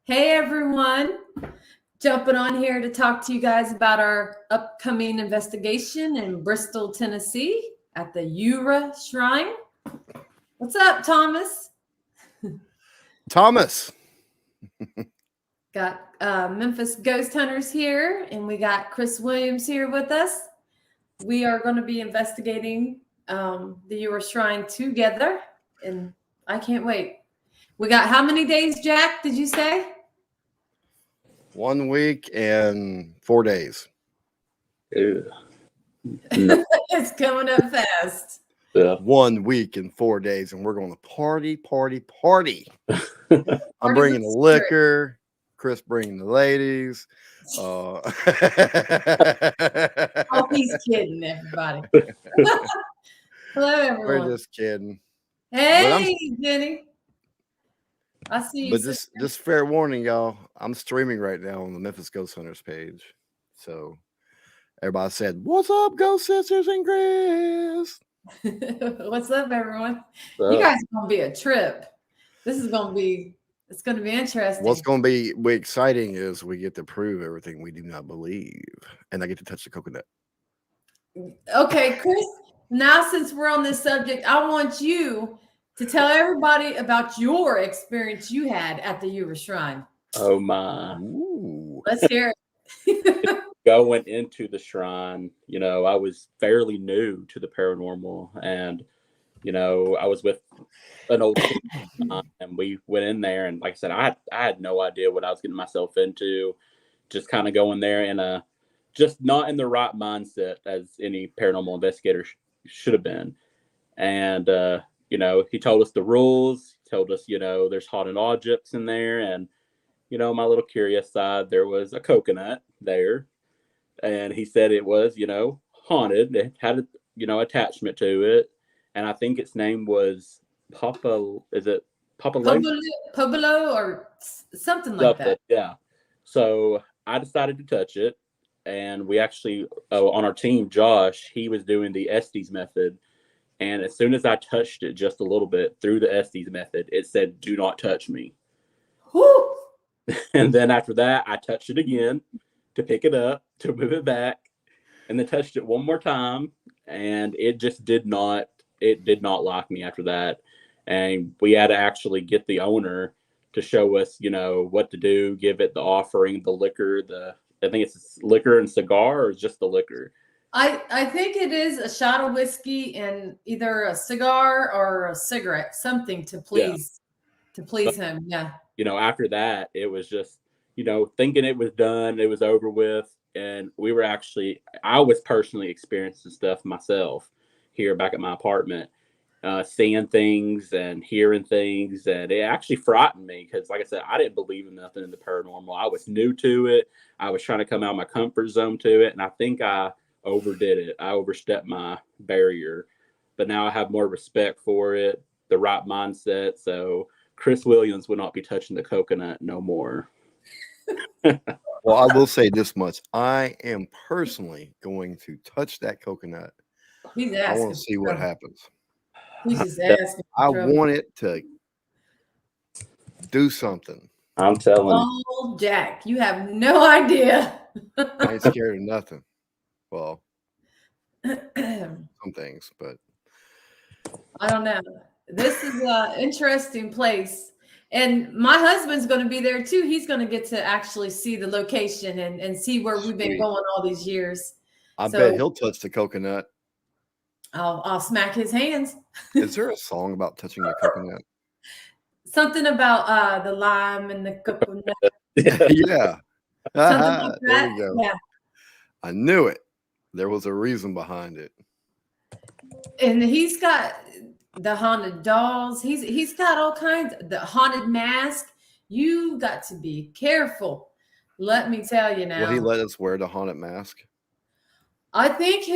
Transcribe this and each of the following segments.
Hey everyone, jumping on here to talk to you guys about our upcoming investigation in Bristol, Tennessee at the Ura Shrine. What's up, Thomas? Thomas. Got Memphis Ghost Hunters here, and we got Chris Williams here with us. We are going to be investigating the Ura Shrine together, and I can't wait. We got how many days, Jack, did you say? 1 week and 4 days. No. It's coming up fast. Yeah. 1 week and 4 days, and we're going to party. I'm bringing the liquor. Chris bringing the ladies. Oh, he's kidding, everybody. Hello, everyone. We're just kidding. Hey, Jenny. I see you. But just fair warning, y'all. I'm streaming right now on the Memphis Ghost Hunters page. So everybody said, "What's up, Ghost Sisters and Chris?" What's up, everyone? You guys are gonna be a trip. It's gonna be interesting. What's going to be exciting is we get to prove everything we do not believe, and I get to touch the coconut. Okay, Chris. Now, since we're on this subject, I want you to tell everybody about your experience you had at the Ura Shrine. Oh my! Ooh. Let's hear it. Going into the shrine, I was fairly new to the paranormal, and I was with an old team, and we went in there, and like I said, I had no idea what I was getting myself into. Just kind of going there in just not in the right mindset as any paranormal investigator should have been. And he told us the rules. He told us, there's haunted objects in there, and my little curious side, there was a coconut there, and he said it was, haunted. It had attachment to it. And I think its name was Papa. Is it Pobolo or something like that? Yeah. So I decided to touch it, and we actually on our team, Josh, he was doing the Estes method, and as soon as I touched it just a little bit through the Estes method, it said, "Do not touch me." Woo! And then after that, I touched it again to pick it up, to move it back, and then touched it one more time, and it just did not like me after that. And we had to actually get the owner to show us, what to do, give it the offering, the liquor, I think it's liquor and cigar, or just the liquor. I think it is a shot of whiskey and either a cigar or a cigarette, something to please him. Yeah. After that, it was just, thinking it was done, it was over with. And I was personally experiencing stuff myself here back at my apartment, seeing things and hearing things. And it actually frightened me because, like I said, I didn't believe in nothing in the paranormal. I was new to it. I was trying to come out of my comfort zone to it. And I think I overdid it. I overstepped my barrier. But now I have more respect for it, the right mindset. So Chris Williams will not be touching the coconut no more. Well, I will say this much. I am personally going to touch that coconut. I want to see what happens. He's just asking. I want it to do something. I'm telling you. Oh, Jack, you have no idea. I ain't scared of nothing. Well, some things, but I don't know. This is an interesting place. And my husband's going to be there too. He's going to get to actually see the location and see where we've been going all these years. I bet he'll touch the coconut. I'll smack his hands. Is there a song about touching a coconut? Something about the lime and the coconut. Yeah. Something like that. There we go. Yeah. I knew it. There was a reason behind it. And he's got the haunted dolls. He's got all kinds. The haunted mask. You got to be careful. Let me tell you now. Will he let us wear the haunted mask? I think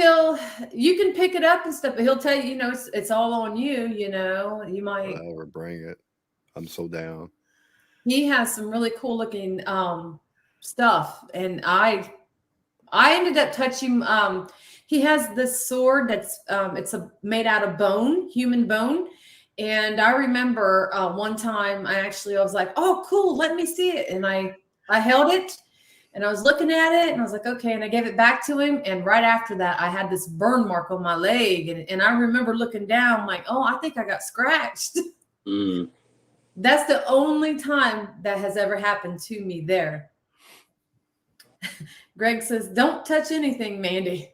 you can pick it up and stuff, but he'll tell you, it's all on you, you might. Whatever, bring it. I'm so down. He has some really cool looking stuff. And I ended up touching, he has this sword that's, made out of bone, human bone. And I remember one time I was like, oh, cool, let me see it. And I held it and I was looking at it and I was like, okay. And I gave it back to him. And right after that, I had this burn mark on my leg. And I remember looking down like, oh, I think I got scratched. Mm. That's the only time that has ever happened to me there. Greg says, don't touch anything, Mandy.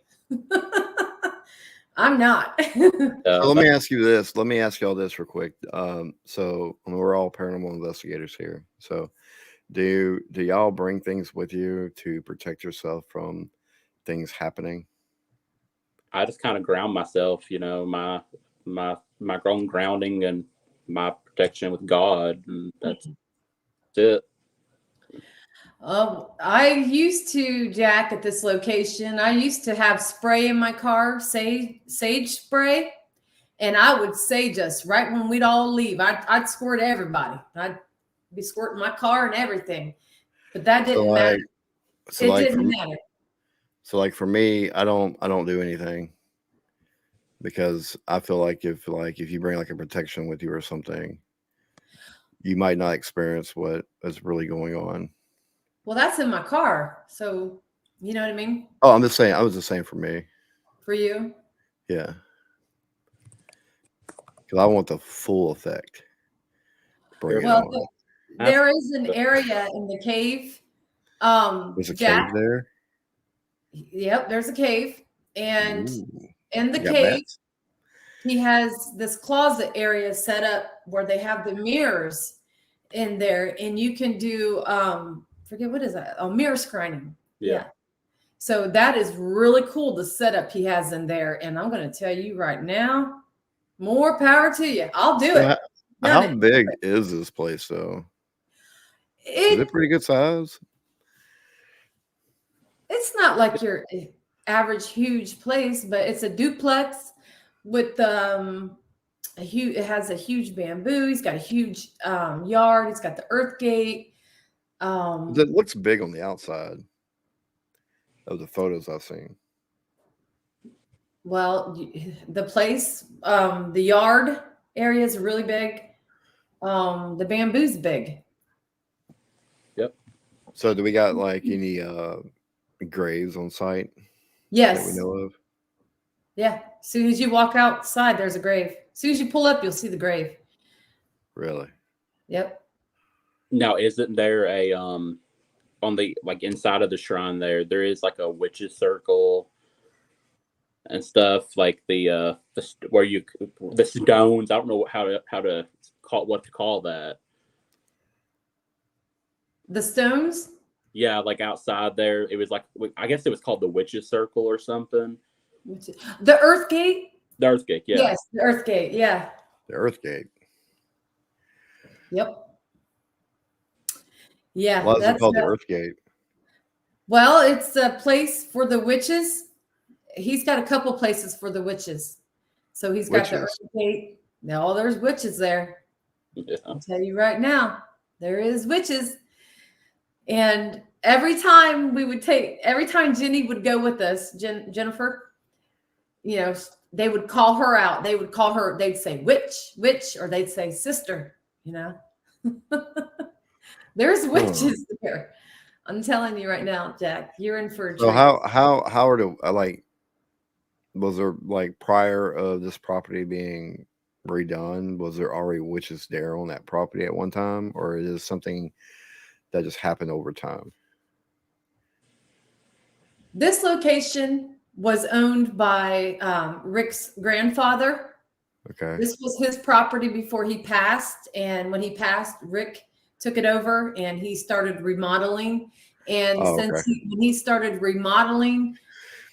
I'm not. So let me ask you this. Let me ask y'all this real quick. So I mean, we're all paranormal investigators here. So do y'all bring things with you to protect yourself from things happening? I just kind of ground myself, my own grounding and my protection with God, and that's it. I used to, Jack, at this location, I used to have spray in my car, sage spray, and I would sage us right when we'd all leave. I'd squirt everybody. I'd be squirting my car and everything, but that didn't matter. So It didn't matter. So like for me, I don't do anything because I feel like if you bring like a protection with you or something, you might not experience what is really going on. Well, that's in my car, so you know what I mean? Oh, I'm just saying. I was just saying for me. For you? Yeah. Because I want the full effect. Bring it Well, on. there is an area in the cave. There's a Jack, cave there. Yep, there's a cave, and Ooh, in the you got cave, bats? he has this closet area set up where they have the mirrors in there, and you can do forget what is that? Oh, mirror screening. Yeah. So that is really cool, the setup he has in there. And I'm going to tell you right now, more power to you. I'll do it. How big is this place though? Is it pretty good size? It's not like your average huge place, but it's a duplex with it has a huge bamboo. He's got a huge yard. He's got the earth gate. It looks big on the outside of the photos I've seen. Well, the place, the yard area is really big. The bamboo's big. Yep. So do we got like any graves on site? Yes. That we know of? Yeah. As soon as you walk outside, there's a grave. As soon as you pull up, you'll see the grave. Really? Yep. Now, isn't there a on the like inside of the shrine there is like a witch's circle and stuff, like the stones. I don't know how to call that. The stones? Yeah, like outside there, it was like, I guess it was called the witch's circle or something. The earth gate? The earth gate, yeah. Yes, the earth gate, yeah. The earth gate. Yep. Yeah. Why is it called the earth gate? Well, it's a place for the witches. He's got a couple places for the witches. So he's got the earth gate. Now, there's witches there. Yeah. I'll tell you right now, there is witches. And every time Jenny would go with us, Jennifer, they would call her out. They'd say witch, or they'd say sister, There's witches there. I'm telling you right now, Jack, you're in for a treat. So how are the was there like prior of this property being redone, was there already witches there on that property at one time, or is it something that just happened over time? This location was owned by Rick's grandfather. Okay. This was his property before he passed. And when he passed, Rick took it over and he started remodeling. And when he started remodeling,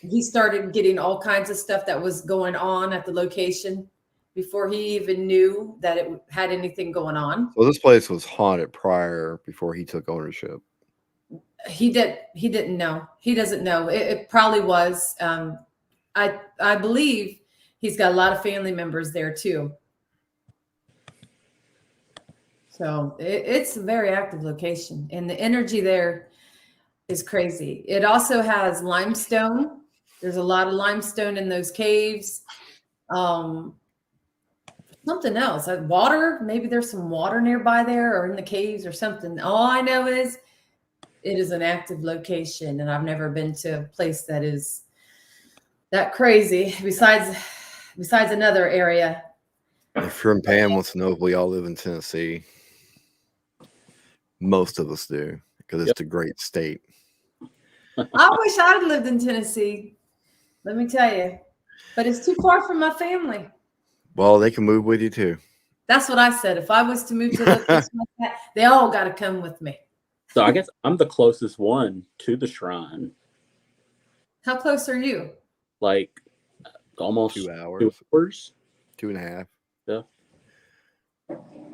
he started getting all kinds of stuff that was going on at the location before he even knew that it had anything going on. So this place was haunted before he took ownership. He didn't know. He doesn't know. It probably was. I believe he's got a lot of family members there too. So it's a very active location, and the energy there is crazy. It also has limestone. There's a lot of limestone in those caves. something else. Water. Maybe there's some water nearby there, or in the caves, or something. All I know is it is an active location, and I've never been to a place that is that crazy. Besides another area. If your and Pam wants to know if we all live in Tennessee, most of us do because it's a great state. I wish I'd lived in Tennessee. Let me tell you, but it's too far from my family. Well, they can move with you too. That's what I said. If I was to move to a location like that, they all got to come with me. So I guess I'm the closest one to the shrine. How close are you? Like almost 2 hours, 2 hours. 2.5. Yeah.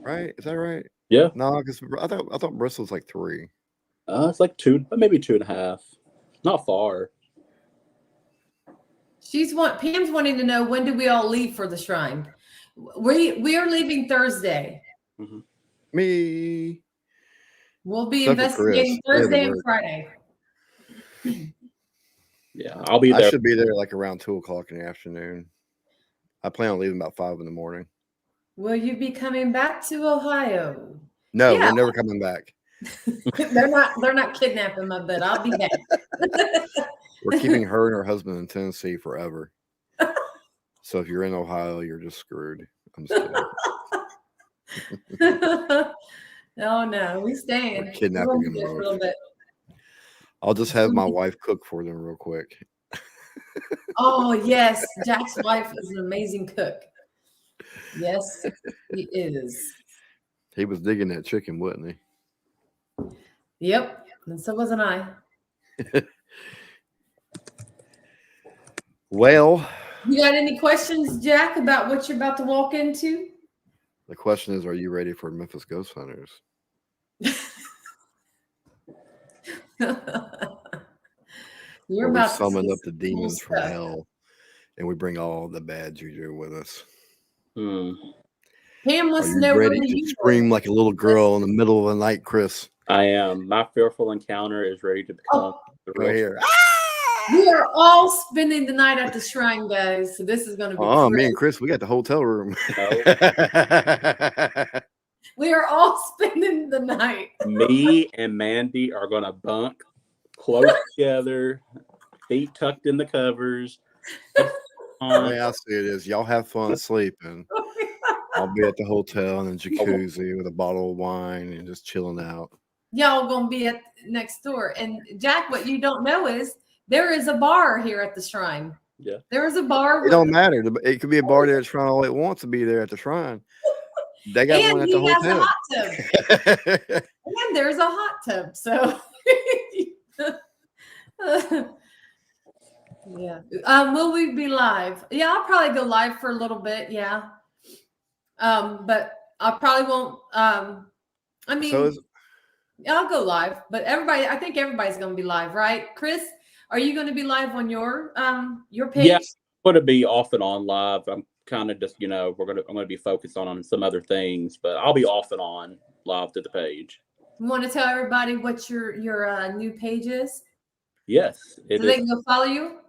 Right? Is that right? Yeah. No, because I thought Bristol's like 3. It's like 2, maybe 2.5. Not far. Pam's wanting to know, when do we all leave for the shrine? We are leaving Thursday. Mhm. Me. We'll be Except for investigating Chris. Thursday Yeah, and work. Friday. Yeah, I'll be I there. should be there like around 2 o'clock in the afternoon. I plan on leaving about 5 in the morning. Will you be coming back to Ohio? No, Yeah. we're never coming back. They're not kidnapping my butt. I'll be back. We're keeping her and her husband in Tennessee forever. So if you're in Ohio, you're just screwed. I'm just kidding. No, we staying. We're kidnapping We'll them be there for a both. little bit. I'll just have my wife cook for them real quick. Oh yes, Jack's wife is an amazing cook. Yes, he is. He was digging that chicken, wasn't he? Yep, and so wasn't I. Well, You got any questions, Jack, about what you're about to walk into? the question is, are you ready for Memphis Ghost Hunters? You're Where we about to summon see up the some cool demons from stuff. hell, and we bring all the bad juju with us. Pam Are wants to you know, ready when do to you scream like a little girl in the middle of the night, Chris? I am. My fearful encounter is ready to become the Go real. here. We are all spending the night at the shrine, guys. So this is going to be Oh, me great. and Chris, we got the hotel room. We are all spending the night. Me and Mandy are gonna bunk close together, feet tucked in the covers. The way I see it is, y'all have fun sleeping. I'll be at the hotel in a jacuzzi with a bottle of wine and just chilling out. Y'all gonna be at next door. And Jack, what you don't know is there is a bar here at the shrine. Yeah. There is a bar. It don't matter. It could be a bar there at the shrine all it wants to be there at the shrine. They got one at the has a hotel. hot tub. And there's a hot tub. So yeah. Will we be live? Yeah, I'll probably go live for a little bit. Yeah. But I probably won't. I mean, I'll go live, but I think everybody's going to be live, right? Chris, are you going to be live on your page? Yeah, I'm gonna be off and on live. I'm kind of just, I'm gonna be focused on some other things, but I'll be off and on live to the page. You want to tell everybody what your new page is? Yes, So they can go follow you?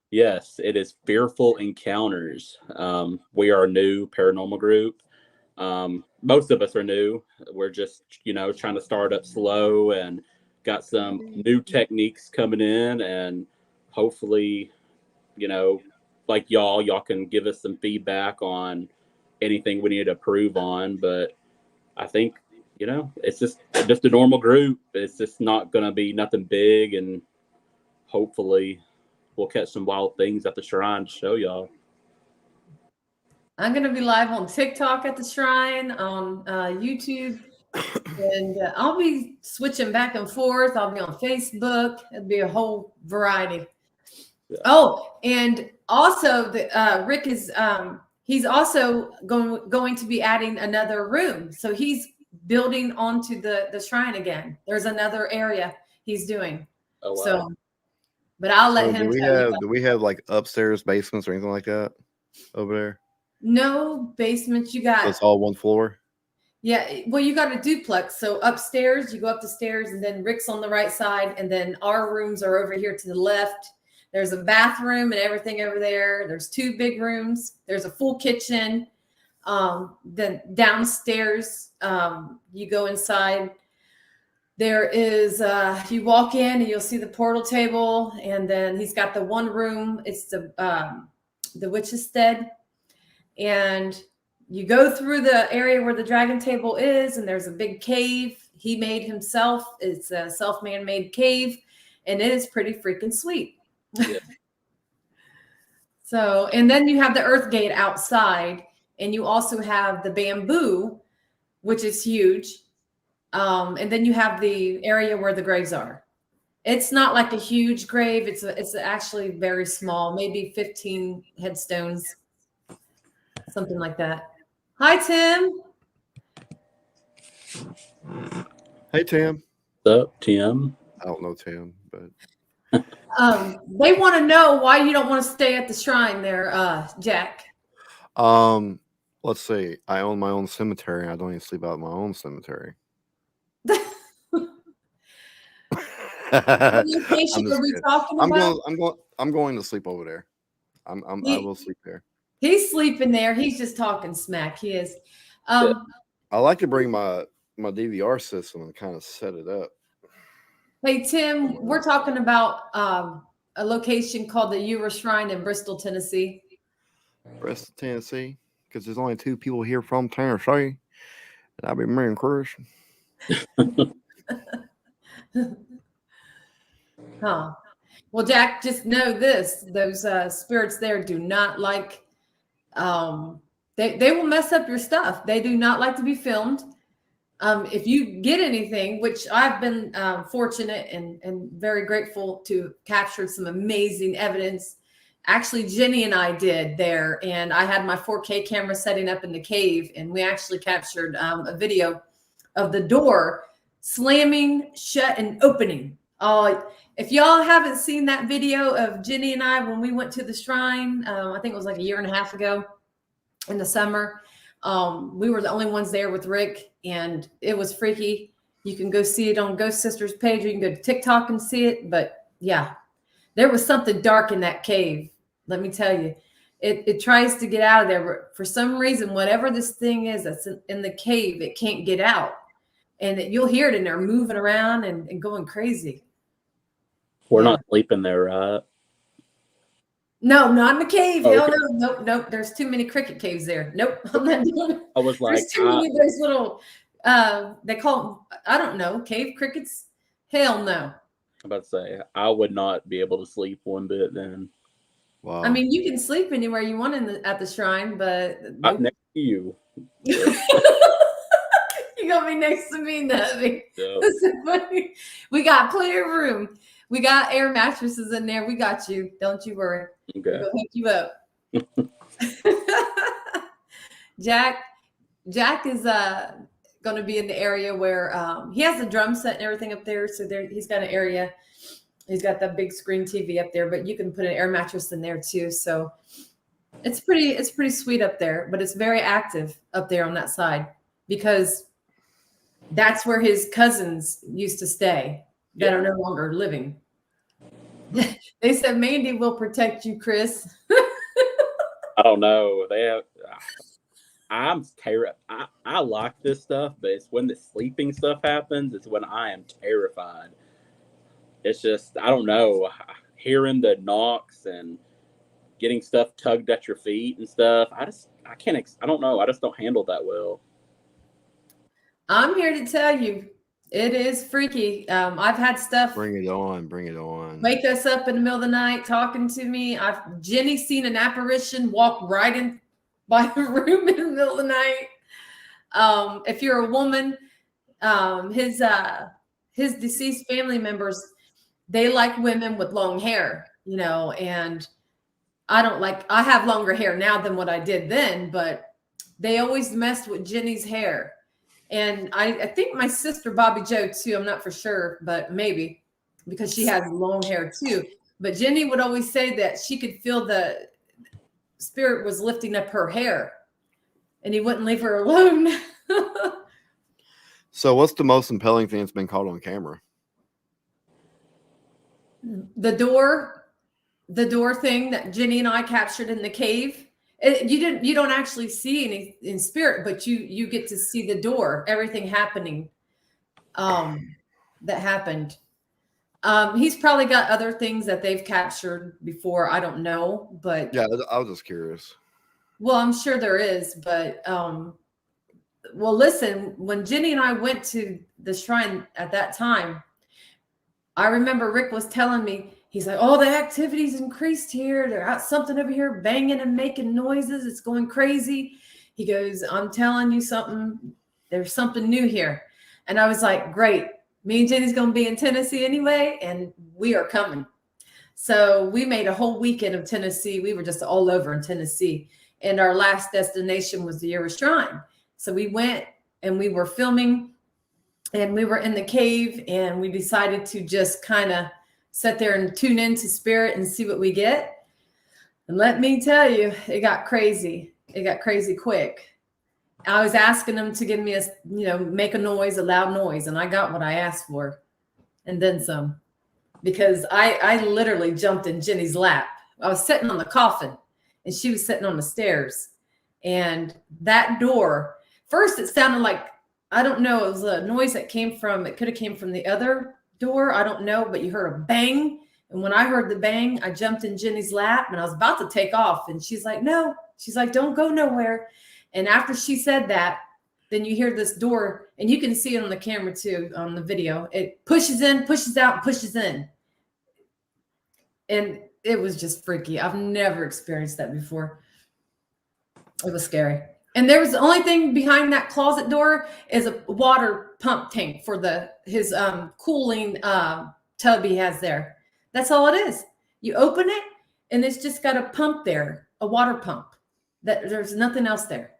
Yes, it is Fearful Encounters. We are a new paranormal group. Most of us are new. We're just, trying to start up slow and got some new techniques coming in, and hopefully, like y'all can give us some feedback on anything we need to improve on. But I think, it's just a normal group. It's just not going to be nothing big, and hopefully we'll catch some wild things at the shrine to show y'all. I'm going to be live on TikTok at the shrine, on YouTube, and I'll be switching back and forth. I'll be on Facebook. It'll be a whole variety. Yeah. Oh, and also Rick is he's also going to be adding another room. So he's building onto the shrine again. There's another area he's doing. Oh, wow. So, but I'll let him tell you. Do we have like upstairs basements or anything like that over there? No basements. You got. So it's all one floor. Yeah, well, you got a duplex. So upstairs, you go up the stairs, and then Rick's on the right side, and then our rooms are over here to the left. There's a bathroom and everything over there. There's 2 big rooms. There's a full kitchen. Then downstairs, you go inside. There is you walk in and you'll see the portal table, and then he's got the one room. It's the witch's stead, and you go through the area where the dragon table is, and there's a big cave he made himself. It's a self-man-made cave, and it is pretty freaking sweet. Yeah. So, and then you have the earth gate outside, and you also have the bamboo, which is huge. And then you have the area where the graves are. It's not like a huge grave. It's actually very small, maybe 15 headstones, something like that. Hi, Tim. Hey, Tim. What's up, Tim? I don't know Tim, but They want to know why you don't want to stay at the shrine there, Jack. let's see. I own my own cemetery. And I don't even sleep out in my own cemetery. What location I'm are we just talking I'm about? I'm going to sleep over there. I will sleep there. He's sleeping there. He's just talking smack. He is. Yeah. I like to bring my DVR system and kind of set it up. Hey, Tim, we're talking about a location called the Ewer Shrine in Bristol, Tennessee. Bristol, Tennessee, because there's only 2 people here from Tennessee, and I'll be me and Chris. Huh. Well, Jack, just know this: those spirits there do not like. They will mess up your stuff. They do not like to be filmed. If you get anything, which I've been fortunate and very grateful to capture some amazing evidence. Actually, Jenny and I did there, and I had my 4K camera setting up in the cave, and we actually captured a video of the door slamming shut and opening. If y'all haven't seen that video of Jenny and I when we went to the shrine, I think it was like a year and a half ago in the summer. We were the only ones there with Rick, and it was freaky. You can go see it on Ghost Sisters page, or you can go to TikTok and see it. But yeah, there was something dark in that cave. Let me tell you, it tries to get out of there. But for some reason, whatever this thing is that's in the cave, it can't get out. And you'll hear it in there moving around and going crazy. We're Yeah. not sleeping there, right? No, not in the cave. Oh, Hell okay. no. Nope. There's too many cricket caves there. Nope. I'm not doing it. I was like, There's too many of those little, they call them, I don't know, cave crickets. Hell no. I'm about to say, I would not be able to sleep one bit then. Wow. I mean, you can sleep anywhere you want at the shrine, but Not next to you. you're gonna be next to me, Nubby. So, That's so funny. We got plenty of room. We got air mattresses in there. We got you. Don't you worry. okay. We'll hook you up. Jack is going to be in the area where he has a drum set and everything up there. So there he's got an area. He's got that big screen TV up there, but you can put an air mattress in there too. So it's pretty sweet up there, but it's very active up there on that side because that's where his cousins used to stay that are no longer living. They said Mandy will protect you, Chris. I don't know. I'm terrified. I like this stuff, but it's when the sleeping stuff happens, it's when I am terrified. It's just, I don't know, hearing the knocks and getting stuff tugged at your feet and stuff. I don't know. I just don't handle that well. I'm here to tell you, it is freaky. I've had stuff Bring it on. Bring it on. wake us up in the middle of the night talking to me. Jenny's seen an apparition walk right in by the room in the middle of the night. If you're a woman, his deceased family members, they like women with long hair, and I have longer hair now than what I did then, but they always messed with Jenny's hair. And I think my sister Bobby Joe too. I'm not for sure, but maybe because she has long hair too. But Jenny would always say that she could feel the spirit was lifting up her hair, and he wouldn't leave her alone. So, what's the most impelling thing that's been caught on camera? The door thing that Jenny and I captured in the cave. You don't actually see any in spirit, but you get to see the door, everything happening that happened. He's probably got other things that they've captured before. I don't know, but Yeah, I was just curious. well, I'm sure there is, but well, listen, when Jenny and I went to the shrine at that time, I remember Rick was telling me, he's like, oh, the activity's increased here. They're out something over here banging and making noises. It's going crazy. He goes, I'm telling you something. There's something new here. And I was like, great. Me and Jenny's going to be in Tennessee anyway, and we are coming. So we made a whole weekend of Tennessee. We were just all over in Tennessee. And our last destination was the Ura Shrine. So we went and we were filming, and we were in the cave, and we decided to just kind of sit there and tune into spirit and see what we get. And let me tell you, it got crazy. It got crazy quick. I was asking them to give me make a noise, a loud noise, and I got what I asked for, and then some, because I literally jumped in Jenny's lap. I was sitting on the coffin, and she was sitting on the stairs, and that door, first it sounded like, I don't know, it was a noise that it could have came from the other door. I don't know, but you heard a bang. And when I heard the bang, I jumped in Jenny's lap and I was about to take off. And she's like, no, she's like, don't go nowhere. And after she said that, then you hear this door, and you can see it on the camera too, on the video. It pushes in, pushes out, and pushes in. And it was just freaky. I've never experienced that before. It was scary. And there was the only thing behind that closet door is a water pump tank for his cooling tub he has there. That's all it is. You open it, and it's just got a pump there, a water pump. There's nothing else there.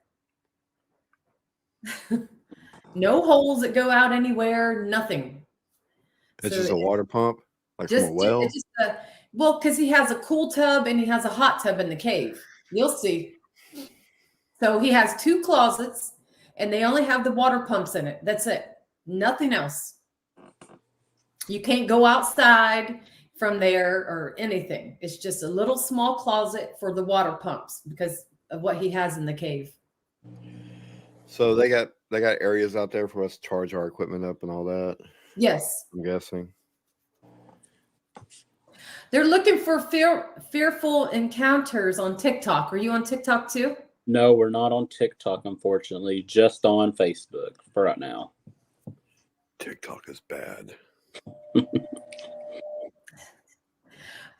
No holes that go out anywhere, nothing. It's just a water pump, like just, from a well. Well, because he has a cool tub and he has a hot tub in the cave. You'll see. So he has 2 closets, and they only have the water pumps in it. That's it. Nothing else. You can't go outside from there or anything. It's just a little small closet for the water pumps because of what he has in the cave. So they got areas out there for us to charge our equipment up and all that. Yes. I'm guessing. They're looking for fearful encounters on TikTok. Are you on TikTok too? No, we're not on TikTok, unfortunately. Just on Facebook for right now. TikTok is bad.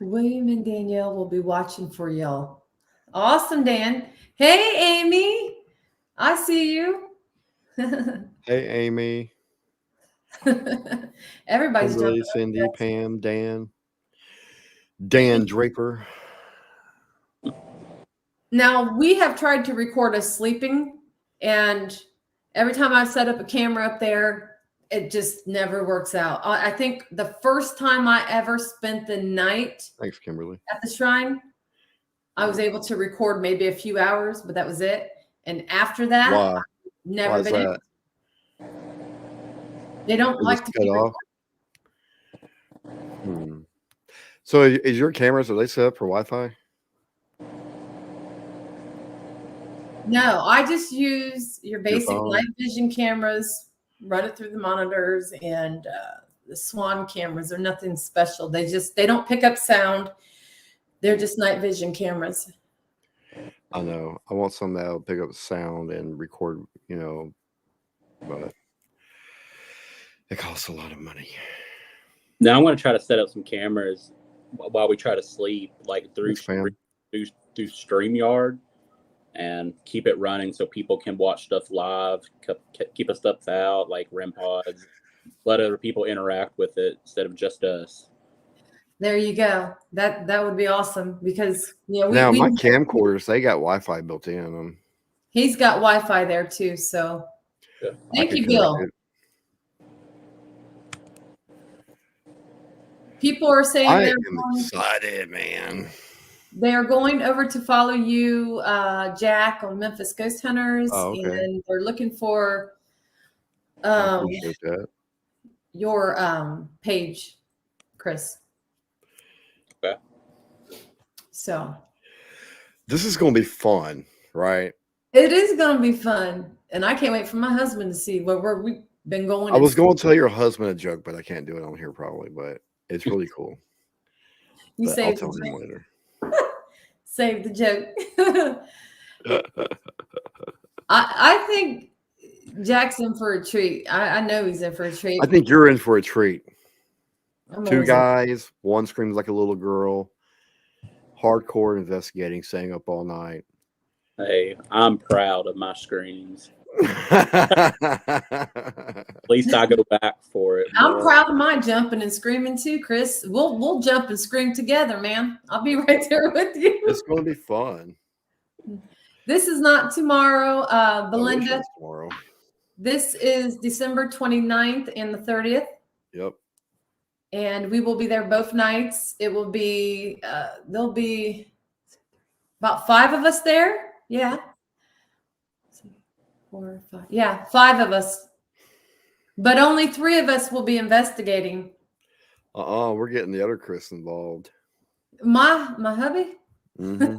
William and Danielle will be watching for y'all. Awesome, Dan. Hey, Amy. I see you. Hey, Amy. Everybody's Kimberly, jumping. Cindy, Pam, Dan Draper. Now, we have tried to record us sleeping, and every time I set up a camera up there, it just never works out. I think the first time I ever spent the night Thanks, Kimberly. at the shrine, I was able to record maybe a few hours, but that was it. And after that, Why? never Why is been able. that? They don't It like just to cut keep off. So is your cameras, are they set up for Wi-Fi? No, I just use your basic phone? night vision cameras, run it through the monitors, and the Swan cameras are nothing special. They don't pick up sound. They're just night vision cameras. I know. I want some that'll pick up sound and record, but it costs a lot of money. Now I'm going to try to set up some cameras while we try to sleep, like through Thanks, through StreamYard, and keep it running so people can watch stuff live, keep us stuff out like REM pods, let other people interact with it instead of just us. There you go. That would be awesome because Now my camcorders, they got Wi-Fi built in them. He's got Wi-Fi there too. So Yeah. Thank you, Bill. People are saying I am excited, man. They are going over to follow you, Jack, on Memphis Ghost Hunters, and they're looking for your page, Chris. Okay. So This is going to be fun, right? It is going to be fun. And I can't wait for my husband to see where we've been going. I was going to tell your husband a joke, but I can't do it on here probably. But it's really cool. You But I'll saved tell the him joke. later. Save the joke. I think Jack's in for a treat. I know he's in for a treat. I think you're in for a treat. I'm 2 always in- guys, one screams like a little girl. Hardcore investigating, staying up all night. Hey, I'm proud of my screams. At least I go back for it. I'm more. proud of my jumping and screaming too, Chris. We'll jump and scream together, man. I'll be right there with you. It's going to be fun. This is not tomorrow, I wish it Belinda. was tomorrow. This is December 29th and the 30th. Yep. And we will be there both nights. It will be, there'll be about 5 of us there. Yeah. 4, 5. Yeah, 5 of us. But only 3 of us will be investigating. We're getting the other Chris involved. My hubby, hmm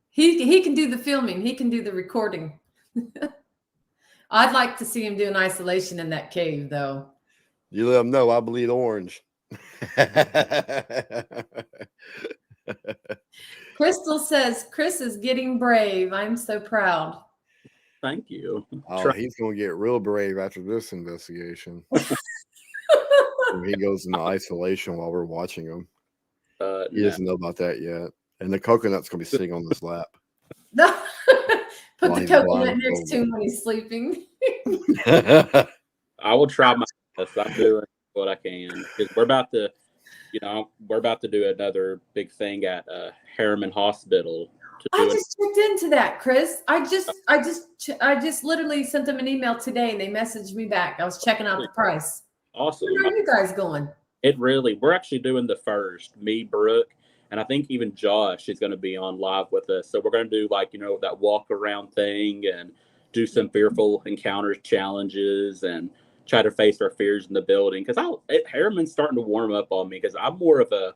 he can do the filming. He can do the recording. I'd like to see him do an isolation in that cave, though. You let them know I bleed orange. Crystal says, Chris is getting brave. I'm so proud. Thank you. Oh, he's going to get real brave after this investigation. When he goes into isolation while we're watching him. He No. doesn't know about that yet. And the coconut's going to be sitting on his lap. No. Put While the he's coconut next blindfolded. to him when he's sleeping. I will try my best. I'm doing what I can because we're about to do another big thing at Harriman Hospital to I do it. just checked into that, Chris. I just literally sent them an email today and they messaged me back. I was checking out the price. Awesome. Where are you guys going? We're actually doing the first, me, Brooke, and I think even Josh is going to be on live with us. So we're going to do that walk around thing and do some fearful encounters challenges and try to face our fears in the building. Because Harriman's starting to warm up on me because I'm more of the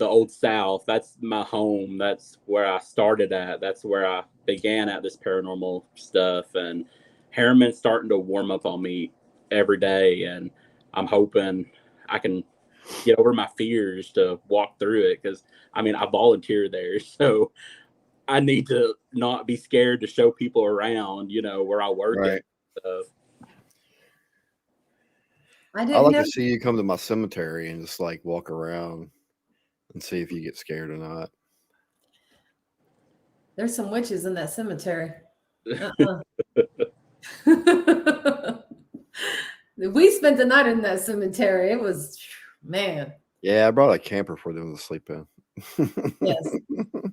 Old South. That's my home. That's where I started at. That's where I began at this paranormal stuff. And Harriman's starting to warm up on me every day. And I'm hoping I can get over my fears to walk through it. Because, I volunteer there. So I need to not be scared to show people around, where I work Right. at. So, I I didn't like know. to see you come to my cemetery and just walk around and see if you get scared or not. There's some witches in that cemetery. We spent the night in that cemetery. It was, man. Yeah, I brought a camper for them to sleep in. Yes,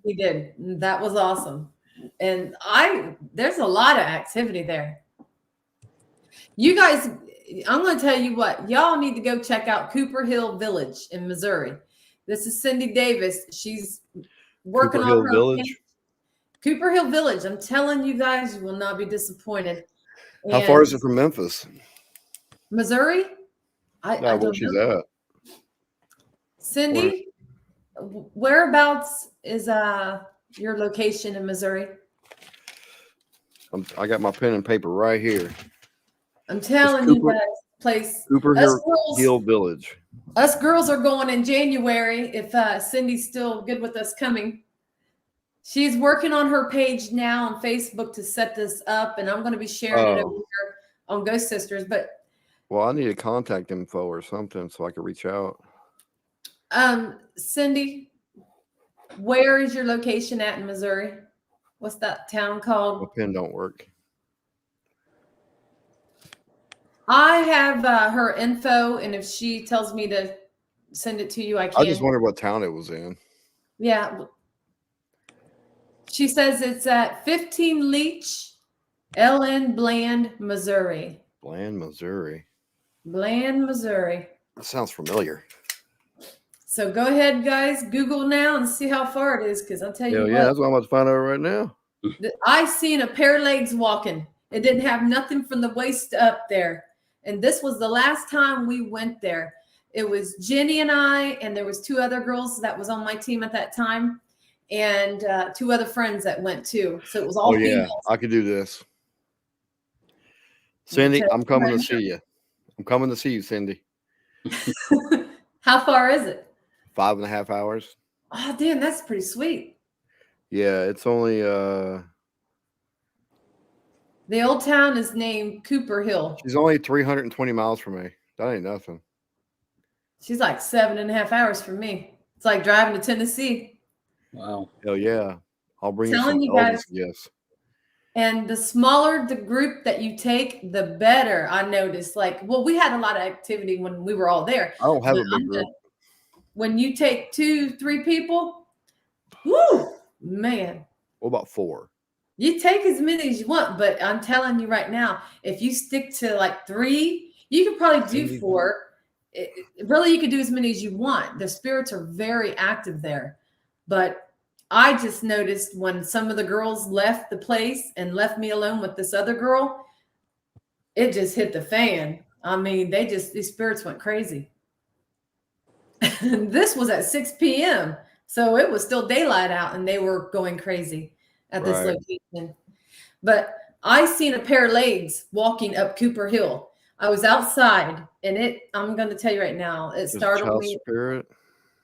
we did. That was awesome. And there's a lot of activity there. You guys, I'm going to tell you what, y'all need to go check out Cooper Hill Village in Missouri. This is Cindy Davis. She's working Cooper on Hill her Village. Cooper Hill Village. I'm telling you guys, you will not be disappointed. How far is it from Memphis? Missouri? I Where don't she's know. at. Cindy, whereabouts is your location in Missouri? I got my pen and paper right here. I'm telling you Cooper- guys, place. Cooper Us girls, Hill Village. us girls are going in January if Cindy's still good with us coming. She's working on her page now on Facebook to set this up, and I'm going to be sharing it over here on Ghost Sisters. But Well, I need a contact info or something so I can reach out. Cindy, where is your location at in Missouri? What's that town My called? pen don't work. I have her info, and if she tells me to send it to you, I can. I just wondered what town it was in. Yeah. She says it's at 15 Leach, LN Bland, Missouri. Bland, Missouri. Bland, Missouri. That sounds familiar. So go ahead, guys. Google now and see how far it is, because I'll tell you Hell what. yeah, that's what I'm about to find out right now. I seen a pair of legs walking. It didn't have nothing from the waist up there. And this was the last time we went there. It was Jenny and I, and there was 2 other girls that was on my team at that time. and 2 other friends that went too. So it was Oh all yeah, females. I could do this. Cindy, Okay. I'm coming to see you. I'm coming to see you, Cindy. How far is it? 5.5 hours. Oh, damn, that's pretty sweet. Yeah, it's only The old town is named Cooper Hill. she's only 320 miles from me. That ain't nothing. She's like 7.5 hours from me. It's like driving to Tennessee. Wow. Hell yeah. I'll bring you Telling some you guys. Elvis gifts. And the smaller the group that you take, the better. I noticed. Like, well, we had a lot of activity when we were all there. I don't have But a big group. When you take 2, 3 people, whoo, man, What about 4? you take as many as you want. But I'm telling you right now, if you stick to like 3, you could probably do 4. Really, you could do as many as you want. The spirits are very active there. But I just noticed when some of the girls left the place and left me alone with this other girl, it just hit the fan. I mean, these spirits went crazy. This was at 6 p.m. So it was still daylight out and they were going crazy at this Right. location. But I seen a pair of legs walking up Cooper Hill. I was outside and I'm going to tell you right now, it Just startled child me. spirit.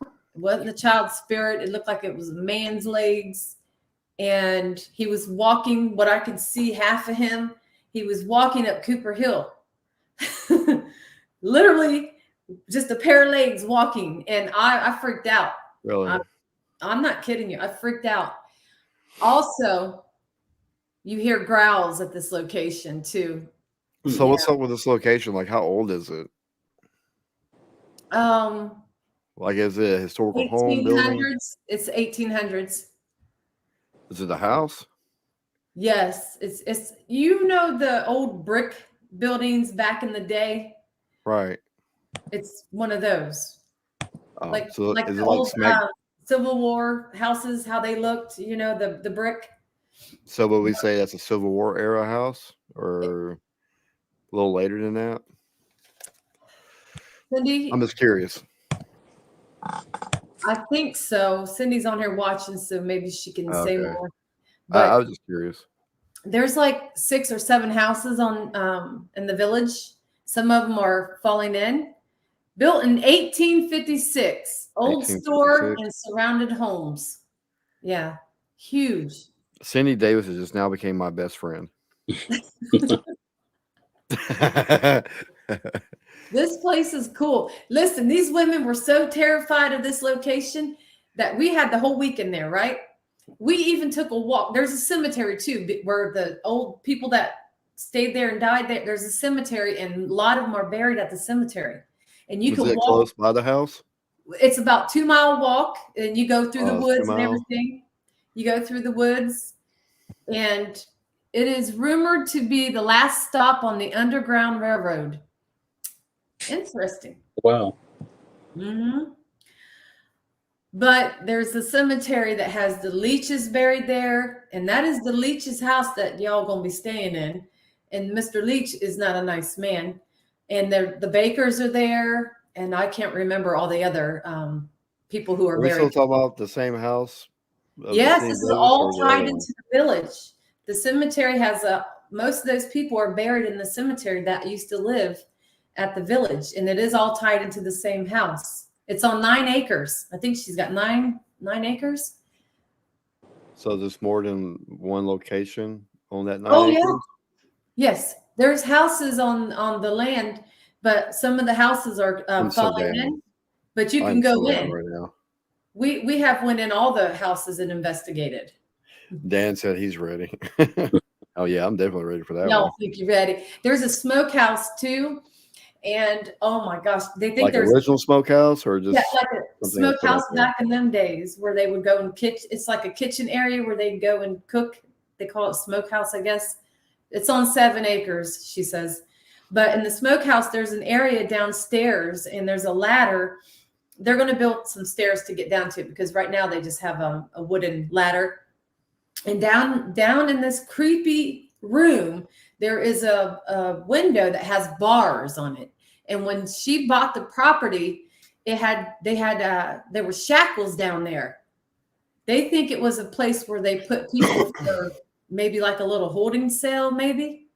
It wasn't a child's spirit. It looked like it was a man's legs. And he was walking, what I could see half of him, he was walking up Cooper Hill. Literally just a pair of legs walking. And I freaked out. Really? I'm not kidding you. I freaked out. Also, you hear growls at this location too. So what's up with this location? Like, how old is it? Like, is it a historical home building? 1800s. It's 1800s. Is it a house? Yes, it's the old brick buildings back in the day. Right. It's one of those. Like So like is the it like old smack? Civil War houses, how they looked, the brick. So would we say that's a Civil War era house, or a little later than that? Cindy, I'm just curious. I think so. Cindy's on here watching, so maybe she can say Okay. more. I But was just curious. there's like 6 or 7 houses on in the village. Some of them are falling in. Built in 1856. Old store 1856. and surrounded homes. Yeah. Huge. Cindy Davis has just now became my best friend. This place is cool. Listen, these women were so terrified of this location that we had the whole weekend there, right? We even took a walk. There's a cemetery too, where the old people that stayed there and died there, there's a cemetery, and a lot of them are buried at the cemetery. And you Was can it walk. close by the house? It's about 2-mile walk, and you go through the it's 2 woods and miles. everything. You go through the woods, and it is rumored to be the last stop on the Underground Railroad. Interesting. Wow. Mm-hmm. But there's a cemetery that has the Leaches buried there, and that is the Leach's house that y'all gonna be staying in. And Mr. Leach is not a nice man. And the Bakers are there, and I can't remember all the other people who are Are we buried. still talking about the same house? Yes, this is all tied into the village. The cemetery has most of those people are buried in the cemetery that used to live at the village, and it is all tied into the same house. It's on 9 acres. I think she's got 9 acres. So there's more than one location on that 9 Oh, acres? yeah. Yes, there's houses on the land, but some of the houses are I'm so falling down. in. But you can I'm go so down in. right now. We have went in all the houses and investigated. Dan said he's ready. Oh yeah, I'm definitely ready for that Y'all one. think you're ready. There's a smokehouse too. And oh my gosh, they think Like there's original smokehouse or just like a something that's put smokehouse up there? back in them days where they would go and kitchen. It's like a kitchen area where they go and cook. They call it smokehouse, I guess. It's on 7 acres, she says. But in the smokehouse, there's an area downstairs and there's a ladder. They're going to build some stairs to get down to it because right now they just have a wooden ladder. And down in this creepy room, there is a window that has bars on it. And when she bought the property, there were shackles down there. They think it was a place where they put people for maybe like a little holding cell, maybe.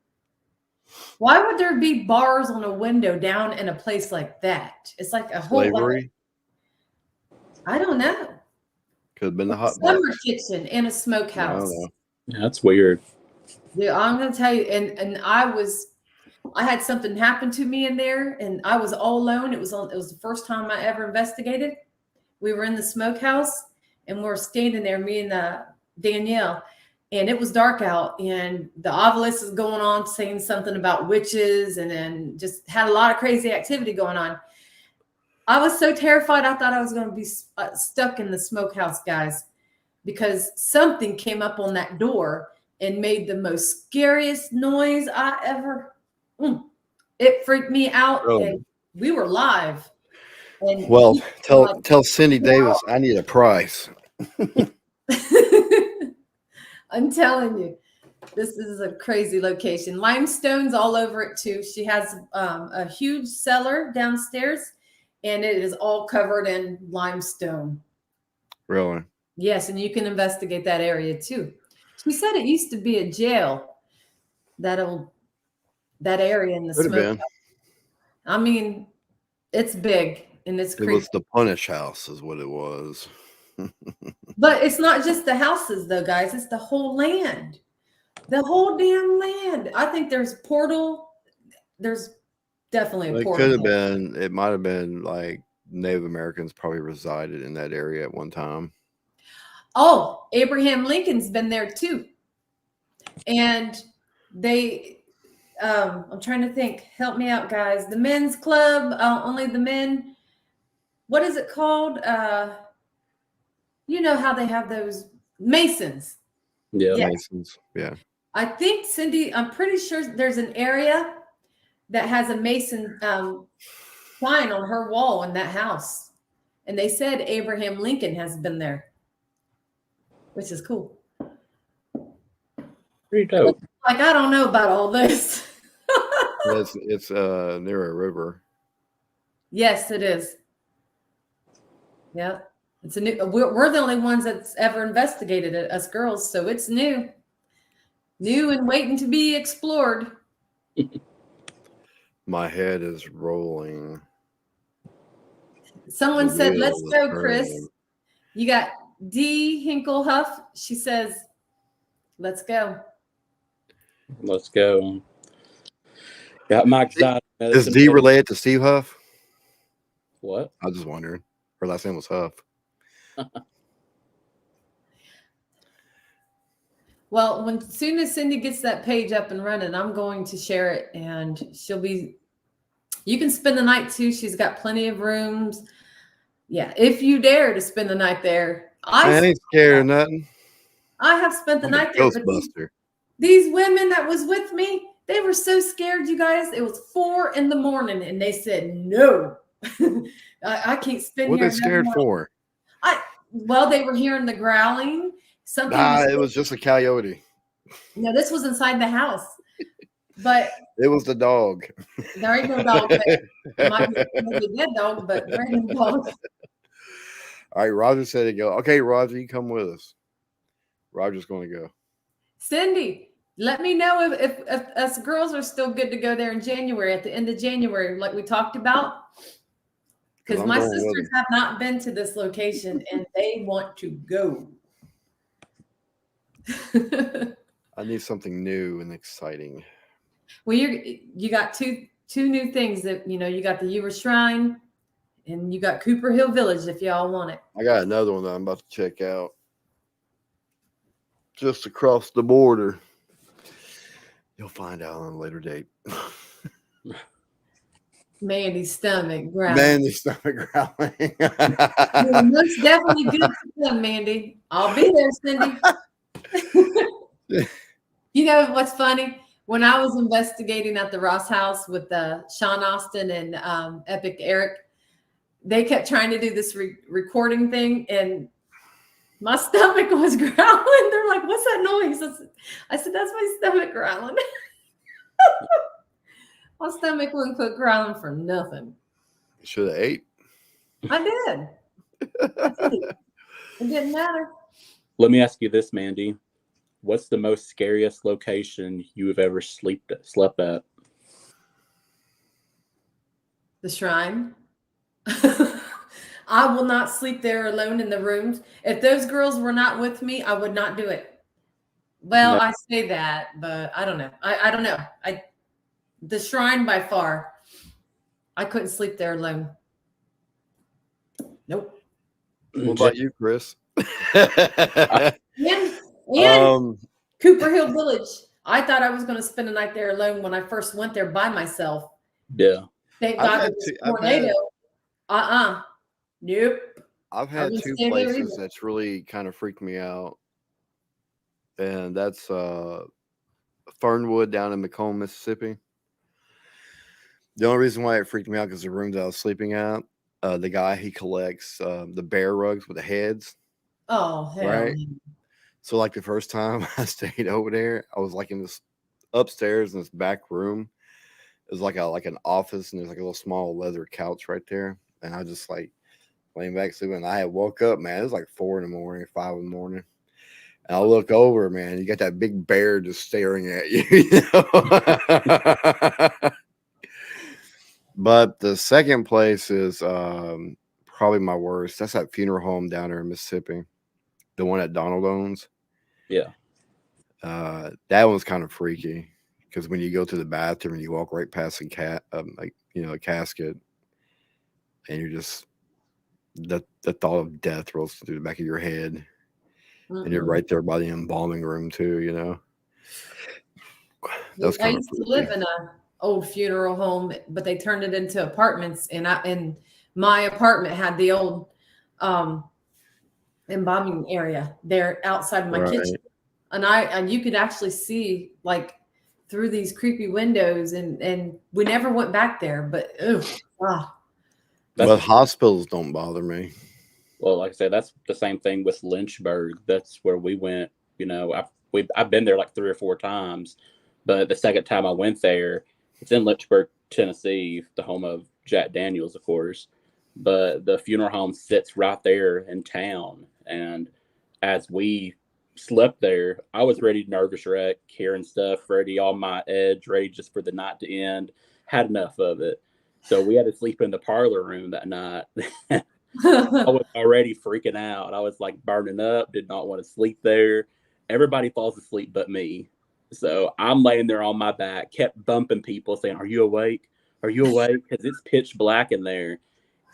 Why would there be bars on a window down in a place like that? It's like a whole. Slavery I don't know. could have been the hot Summer box. kitchen and a I smokehouse. don't know. Yeah, that's weird. Yeah, I'm gonna tell you, and I had something happen to me in there, and I was all alone. It was the first time I ever investigated. We were in the smokehouse, and we were standing there, me and Danielle, and it was dark out, and the obelisk is going on, saying something about witches, and then just had a lot of crazy activity going on. I was so terrified. I thought I was going to be stuck in the smokehouse, guys, because something came up on that door and made the most scariest noise I ever. It freaked me out, Oh. and we were live. And Well, like, tell Cindy Davis I need a price. I'm telling you, this is a crazy location. Limestone's all over it too. She has a huge cellar downstairs, and it is all covered in limestone. Really? Yes, and you can investigate that area too. She said it used to be a jail. That area in the Could have smoke. been. I mean, it's big and it's It creepy. was the Punish House, is what it was. But it's not just the houses, though, guys. It's the whole land, the whole damn land. I think there's a portal. There's definitely a It portal. could have been. It might have been like Native Americans probably resided in that area at one time. Oh, Abraham Lincoln's been there too, and they. I'm trying to think. Help me out, guys. The men's club, only the men. What is it called? You know how they have those Masons. Yeah. Yeah. Masons. Yeah. I think, Cindy, I'm pretty sure there's an area that has a Mason sign on her wall in that house. And they said Abraham Lincoln has been there, which is cool. Pretty dope. Like, I don't know about all this. It's near a river. Yes, it is. Yeah. It's a new, we're the only ones that's ever investigated it, us girls. So it's new and waiting to be explored. My head is rolling. Someone The said, wheel let's is go, Chris. turning. You got D. Hinkle Huff. She says, let's go. Let's go. Got my exotic Is medicine. D related to Steve Huff? What? I was just wondering. Her last name was Huff. Well, when soon as Cindy gets that page up and running, I'm going to share it, and you can spend the night too. She's got plenty of rooms. Yeah, if you dare to spend the night there. I ain't scared of nothing. I have spent the I'm a night there. But Ghostbuster. these women that was with me, they were so scared, you guys. It was 4 a.m, and they said, no, I can't spend What here. are they scared for? Well, they were hearing the growling. Something. It was just a coyote. No, this was inside the house. But It was the dog. there ain't no dog there. It might be a dead dog, but there ain't no dog. All right, Roger said to go. Okay, Roger, you come with us. Roger's going to go. Cindy, let me know if us girls are still good to go there in January, at the end of January, like we talked about. Because I'm my going with sisters have not been to this location and they want to go. I need something new and exciting. Well, you got two new things that you got the Ewer Shrine and you got Cooper Hill Village if y'all want it. I got another one that I'm about to check out. Just across the border. You'll find out on a later date. Mandy's stomach growling. Mandy's stomach growling. You're most definitely good to them, Mandy. I'll be there, Cindy. You know what's funny? When I was investigating at the Ross House with Sean Austin and Epic Eric, they kept trying to do this recording thing, and my stomach was growling. They're like, "What's that noise?" I said, "That's my stomach growling." My stomach wouldn't quit growling for nothing. You should have ate. I did. It didn't matter. Let me ask you this, Mandy. What's the most scariest location you have ever slept at? The Shrine. I will not sleep there alone in the rooms. If those girls were not with me, I would not do it. Well, No. I say that, but I don't know. I don't know. The Shrine by far. I couldn't sleep there alone. Nope. What about you, Chris? And um, Cooper Hill Village. I thought I was going to spend a night there alone when I first went there by myself. Yeah. Thank I've God had it was two- a I've had- tornado. Nope. I've I had wouldn't two stay there places either. that's really kind of freaked me out, and that's Fernwood down in Macomb, Mississippi. The only reason why it freaked me out because the room that I was sleeping at, the guy he collects the bear rugs with the heads, Oh, hell. right? No. So like the first time I stayed over there, I was like in this upstairs in this back room. It was like an office, and there's like a little small leather couch right there, and I just like laying back sleeping. And I had woke up, man. It was like 4 in the morning, 5 in the morning. And I look over, man. You got that big bear just staring at you. You know? But the second place is probably my worst. That's that funeral home down there in Mississippi, the one that Donald owns. Yeah. That one's kind of freaky because when you go to the bathroom and you walk right past a casket, and you're just the thought of death rolls through the back of your head. And you're right there by the embalming room too, you know. That was I kind of used to live in a old funeral home, but they turned it into apartments, and my apartment had the old embalming area there outside my kitchen, and you could actually see like through these creepy windows, and we never went back there, but But hospitals don't bother me. Well, like I said, that's the same thing with Lynchburg. That's where we went. You know, I've been there like 3 or 4 times, but the second time I went there, it's in Lynchburg, Tennessee, the home of Jack Daniels, of course. But the funeral home sits right there in town, and as we slept there, I was ready, nervous wreck, hearing stuff, ready on my edge, ready just for the night to end. Had enough of it, so we had to sleep in the parlor room that night. I was already freaking out. I was like burning up, did not want to sleep there. Everybody falls asleep but me. So I'm laying there on my back, kept bumping people saying, "Are you awake? Are you awake?" Because it's pitch black in there.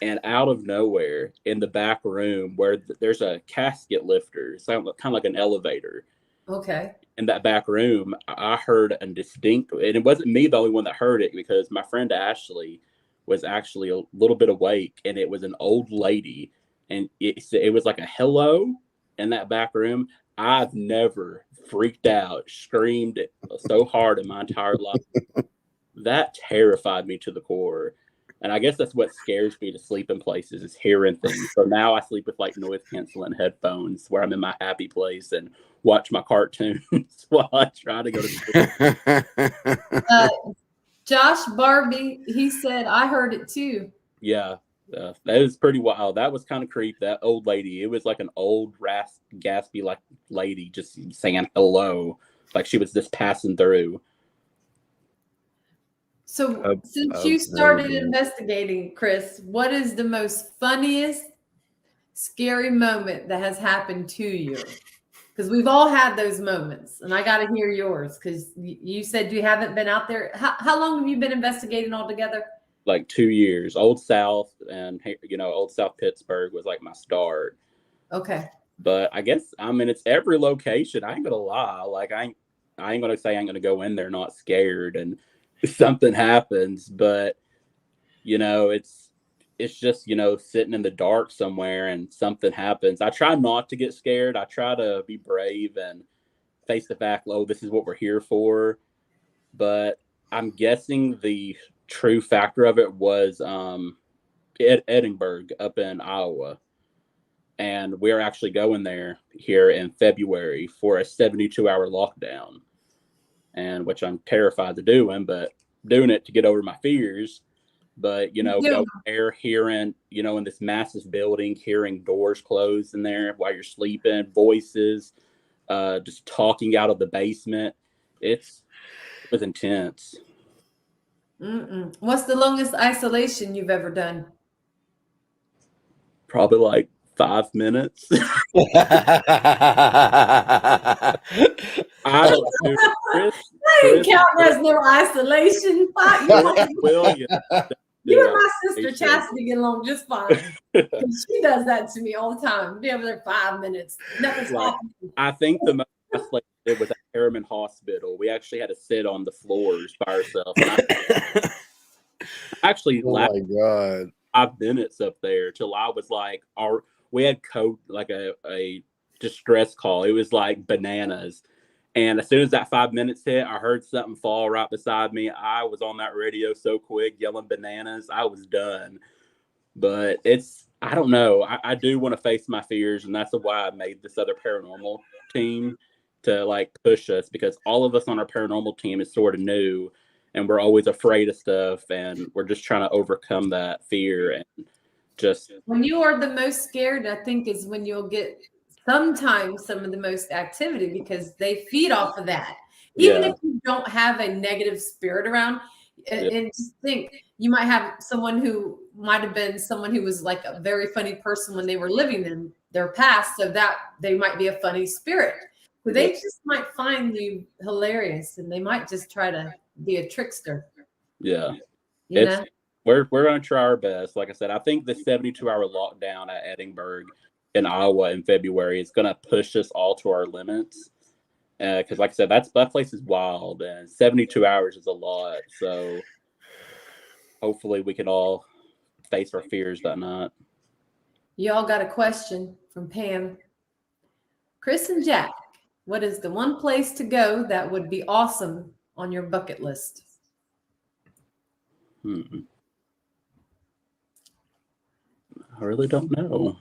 And out of nowhere, in the back room where there's a casket lifter, it's kind of like an elevator. Okay. In that back room, I heard a distinct, and it wasn't me the only one that heard it because my friend Ashley was actually a little bit awake, and it was an old lady, and it was like a hello in that back room. I've never freaked out, screamed so hard in my entire life. That terrified me to the core. And I guess that's what scares me to sleep in places is hearing things. So now I sleep with like noise canceling headphones where I'm in my happy place and watch my cartoons while I try to go to sleep. Josh Barbie, he said, I heard it too. Yeah, that was pretty wild. That was kind of creepy. That old lady, it was like an old, gaspy like lady just saying hello, like she was just passing through. So since you started investigating, Chris, what is the most funniest, scary moment that has happened to you? Because we've all had those moments, and I got to hear yours because you said you haven't been out there. How long have you been investigating altogether? Like 2 years. Old South and Old South Pittsburgh was like my start. Okay. But I guess it's every location. I ain't gonna lie. Like I ain't gonna say I'm gonna go in there not scared and something happens, but it's just sitting in the dark somewhere and something happens. I try not to get scared. I try to be brave and face the fact, oh, this is what we're here for. But I'm guessing the true factor of it was Edinburgh up in Iowa, and we're actually going there here in February for a 72-hour lockdown, and which I'm terrified to doing, but doing it to get over my fears. But going there, hearing, in this massive building, hearing doors close in there while you're sleeping, voices, just talking out of the basement. It was intense. What's the longest isolation you've ever done? Probably like 5 minutes. I don't know. Chris ain't counting as no isolation. Williams. You and my sister Chastity get along just fine. She does that to me all the time. Be over there 5 minutes. Nothing's happening. I think the most I did was at Harriman Hospital. We actually had to sit on the floors by ourselves. I actually oh my God. 5 minutes up there till I was like, we had code like a distress call. It was like bananas. And as soon as that 5 minutes hit, I heard something fall right beside me. I was on that radio so quick, yelling bananas. I was done. But I don't know. I do want to face my fears, and that's why I made this other paranormal team to like push us, because all of us on our paranormal team is sort of new, and we're always afraid of stuff, and we're just trying to overcome that fear. And just when you are the most scared, I think is when you'll get sometimes some of the most activity, because they feed off of that. Even if you don't have a negative spirit around, and just think you might have someone who might have been someone who was like a very funny person when they were living in their past, so that they might be a funny spirit. But they just might find you hilarious, and they might just try to be a trickster. Yeah. You know? We're going to try our best. Like I said, I think the 72-hour lockdown at Edinburgh in Iowa in February is going to push us all to our limits. Because like I said, that place is wild, and 72 hours is a lot. So hopefully we can all face our fears that night. Y'all got a question from Pam. Chris and Jack, what is the one place to go that would be awesome on your bucket list? I really don't know.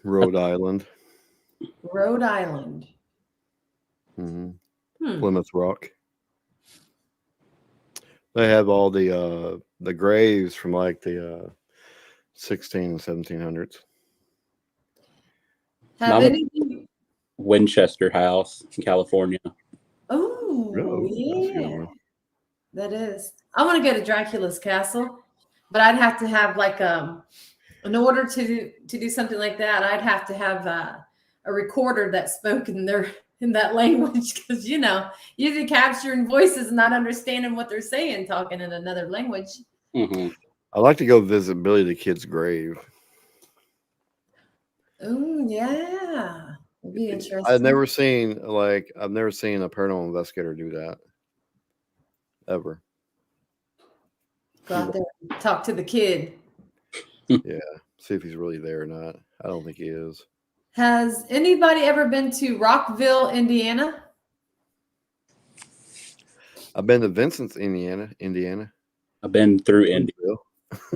Rhode Island. Rhode Island. Plymouth Rock. They have all the graves from like the 16 and 1700s. Have any? Winchester House in California. Oh, yeah. That is. I want to go to Dracula's castle, but I'd have to have like in order to do something like that, I'd have to have a recorder that spoke in that language, because usually capturing voices and not understanding what they're saying, talking in another language. Mm-hmm. I'd like to go visit Billy the Kid's grave. Oh yeah, it'd be interesting. I've never seen a paranormal investigator do that ever. Go out there and talk to the kid. Yeah, see if he's really there or not. I don't think he is. Has anybody ever been to Rockville, Indiana? I've been to Vincent's, Indiana. I've been through India.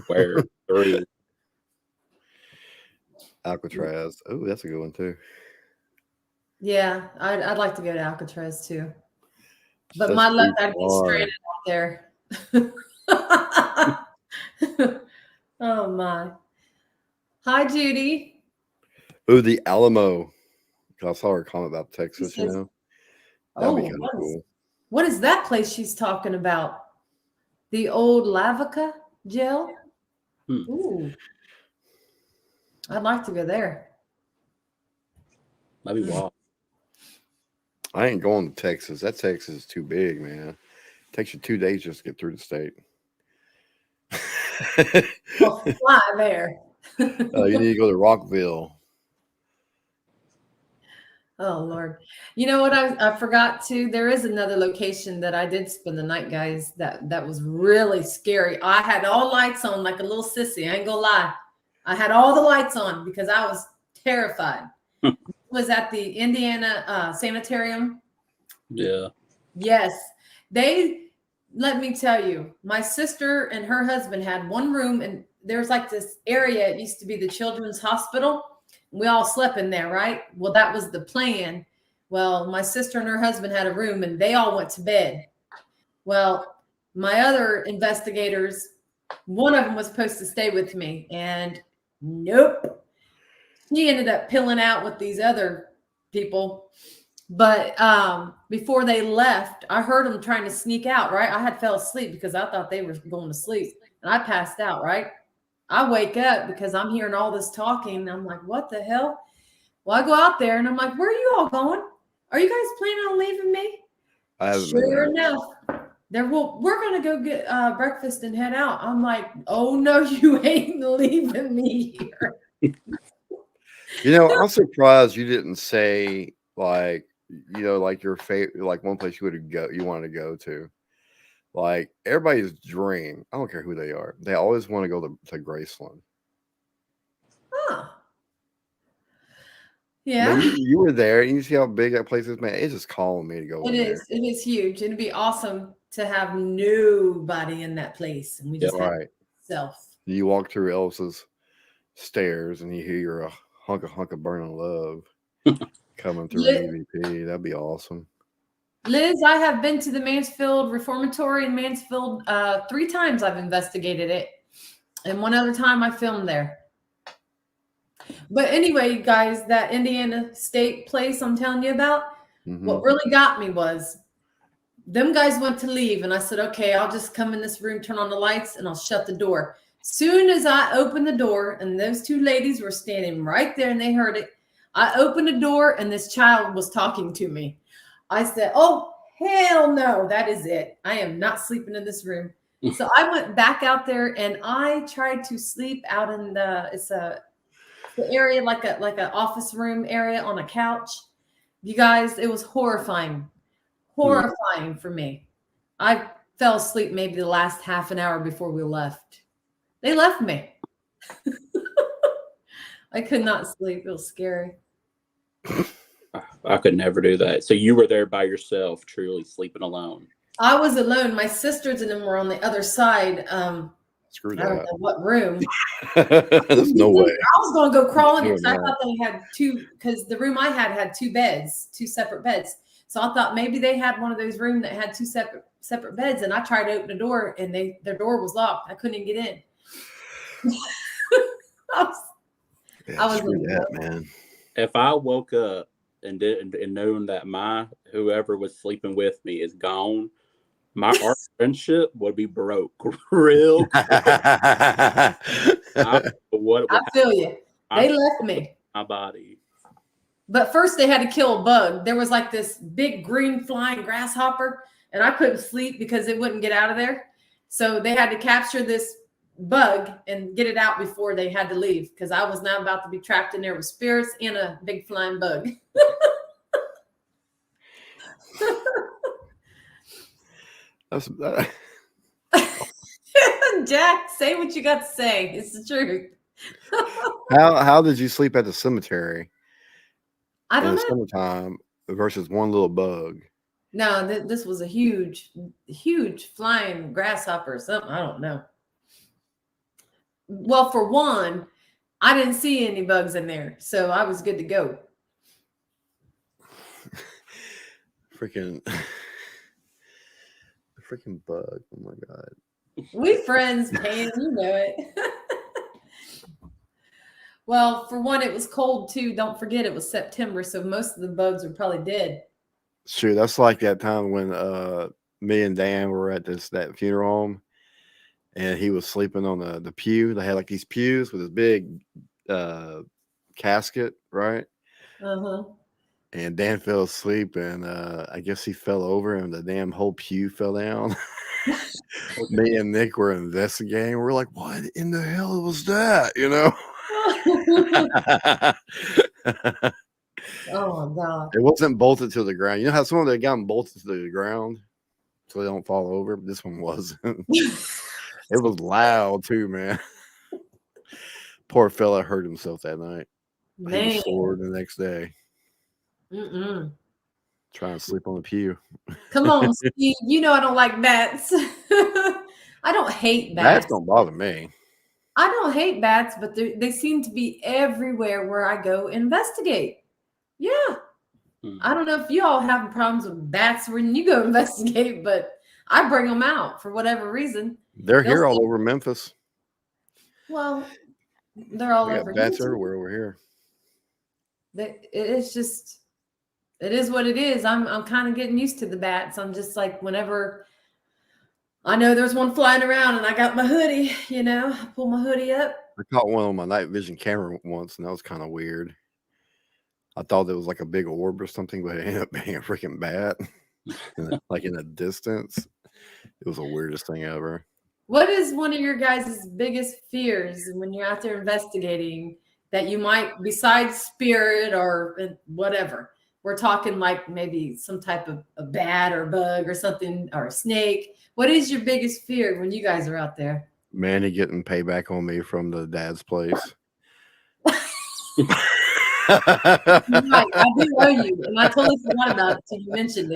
Where 3. Alcatraz. Oh, that's a good one too. Yeah, I'd like to go to Alcatraz too. But That's my luck, too I'd be far. stranded out there. Oh my. Hi, Judy. Ooh, the Alamo. I saw her comment about Texas, She says, That'd be kind of cool. What is that place she's talking about? The old Lavaca jail? Ooh. I'd like to go there. That'd be wild. I ain't going to Texas. That Texas is too big, man. It takes you 2 days just to get through the state. Well, fly there. You need to go to Rockville. Oh Lord. You know what I forgot to? There is another location that I did spend the night, guys, that was really scary. I had all lights on like a little sissy. I ain't gonna lie. I had all the lights on because I was terrified. It was at the Indiana Sanitarium. Yeah. Yes. Let me tell you, my sister and her husband had one room, and there's like this area. It used to be the children's hospital. We all slept in there, right? Well, that was the plan. Well, my sister and her husband had a room, and they all went to bed. Well, my other investigators, one of them was supposed to stay with me, and nope. He ended up pilling out with these other people. But before they left, I heard them trying to sneak out, right? I had fell asleep because I thought they were going to sleep. And I passed out, right? I wake up because I'm hearing all this talking. And I'm like, what the hell? Well, I go out there and I'm like, where are you all going? Are you guys planning on leaving me? I haven't been Sure there. enough, we're gonna go get breakfast and head out. I'm like, oh no, you ain't leaving me here. You know, I'm surprised you didn't say like, you know, like your favorite, like one place you wanted to go to. Like everybody's dream. I don't care who they are. They always want to go to Graceland. Huh. Man, Yeah, you were there, and you see how big that place is, man. It's just calling me to go it in is. It is huge. It'd be awesome to have nobody in that place, and we Yeah. just there. have Right. self. You walk through Elsa's stairs, and you hear a hunk of burning love coming through an EVP. That'd be awesome. Liz, I have been to the Mansfield Reformatory in Mansfield 3 times. I've investigated it, and one other time I filmed there. But anyway, guys, that Indiana State place I'm telling you about, what really got me was them guys went to leave, and I said, okay, I'll just come in this room, turn on the lights, and I'll shut the door. Soon as I opened the door, and those 2 ladies were standing right there, and they heard it, I opened the door, and this child was talking to me. I said, oh, hell no, that is it. I am not sleeping in this room. So I went back out there, and I tried to sleep out in the area like a office room area on a couch. You guys, it was horrifying for me. I fell asleep maybe the last half an hour before we left. They left me. I could not sleep. It was scary. I could never do that. So you were there by yourself, truly sleeping alone. I was alone. My sisters and them were on the other side. Screw I don't that. know what room. There's no way. I was going to go crawl in No, because I no. thought they had 2, because the room I had 2 beds, 2 separate beds. So I thought maybe they had one of those rooms that had 2 separate beds. And I tried to open the door, and their door was locked. I couldn't even get in. Yeah, I was screw in that, man. If I woke up and known that my whoever was sleeping with me is gone, our friendship would be broke real quick. I don't know what I feel you. They I- left me. my body. But first they had to kill a bug. There was like this big green flying grasshopper, and I couldn't sleep because it wouldn't get out of there. So they had to capture this bug and get it out before they had to leave, because I was now about to be trapped in there with spirits and a big flying bug. Jack, say what you got to say. It's the truth. How did you sleep at the cemetery I in don't the know. summertime versus one little bug? No, this was a huge flying grasshopper or something. I don't know. Well, for one, I didn't see any bugs in there, so I was good to go. Freaking bug. Oh my God. We friends, Pam, you know it. Well, for one, it was cold too. Don't forget it was September, so most of the bugs were probably dead. Shoot, that's like that time when me and Dan were at that funeral home, and he was sleeping on the pew. They had like these pews with this big casket, right? Uh-huh. And Dan fell asleep, and I guess he fell over, and the damn whole pew fell down. Me and Nick were investigating. We're like, "What in the hell was that?" You know. Oh my God. It wasn't bolted to the ground. You know how some of them got them bolted to the ground so they don't fall over? But this one wasn't. It was loud too, man. Poor fella hurt himself that night. He Man. was sore the next day Mm-mm. trying to sleep on the pew. Come on, Steve. You know I don't like bats. I don't hate Bats bats. don't bother me. I don't hate bats, but they seem to be everywhere where I go investigate. Yeah. I don't know if you all have problems with bats when you go investigate, but I bring them out for whatever reason. They're They'll here all see- over Memphis. Well, they're all We got over bats here. everywhere over here. It's just, it is what it is. I'm kind of getting used to the bats. I'm just like, whenever I know there's one flying around and I got my hoodie, I pull my hoodie up. I caught one on my night vision camera once, and that was kind of weird. I thought it was like a big orb or something, but it ended up being a freaking bat, like in the distance. It was the weirdest thing ever. What is one of your guys' biggest fears when you're out there investigating that you might, besides spirit or whatever? We're talking like maybe some type of a bat or bug or something, or a snake. What is your biggest fear when you guys are out there? Manny getting payback on me from the dad's place. Right, I do owe you, and I totally forgot about it until you mentioned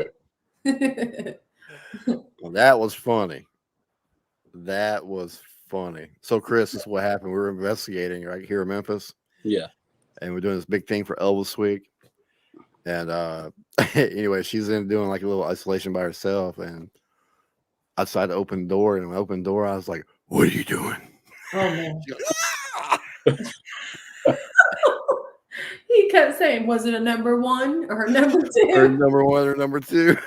it. Well, that was funny. That was funny. So, Chris, this is what happened. We were investigating right here in Memphis, Yeah. and we're doing this big thing for Elvis Week. And anyway, she's in doing like a little isolation by herself, and I decided to open the door. And when I opened the door, I was like, "What are you doing?" Oh man. He kept saying, was it a number one or a number Or two? number one or number two.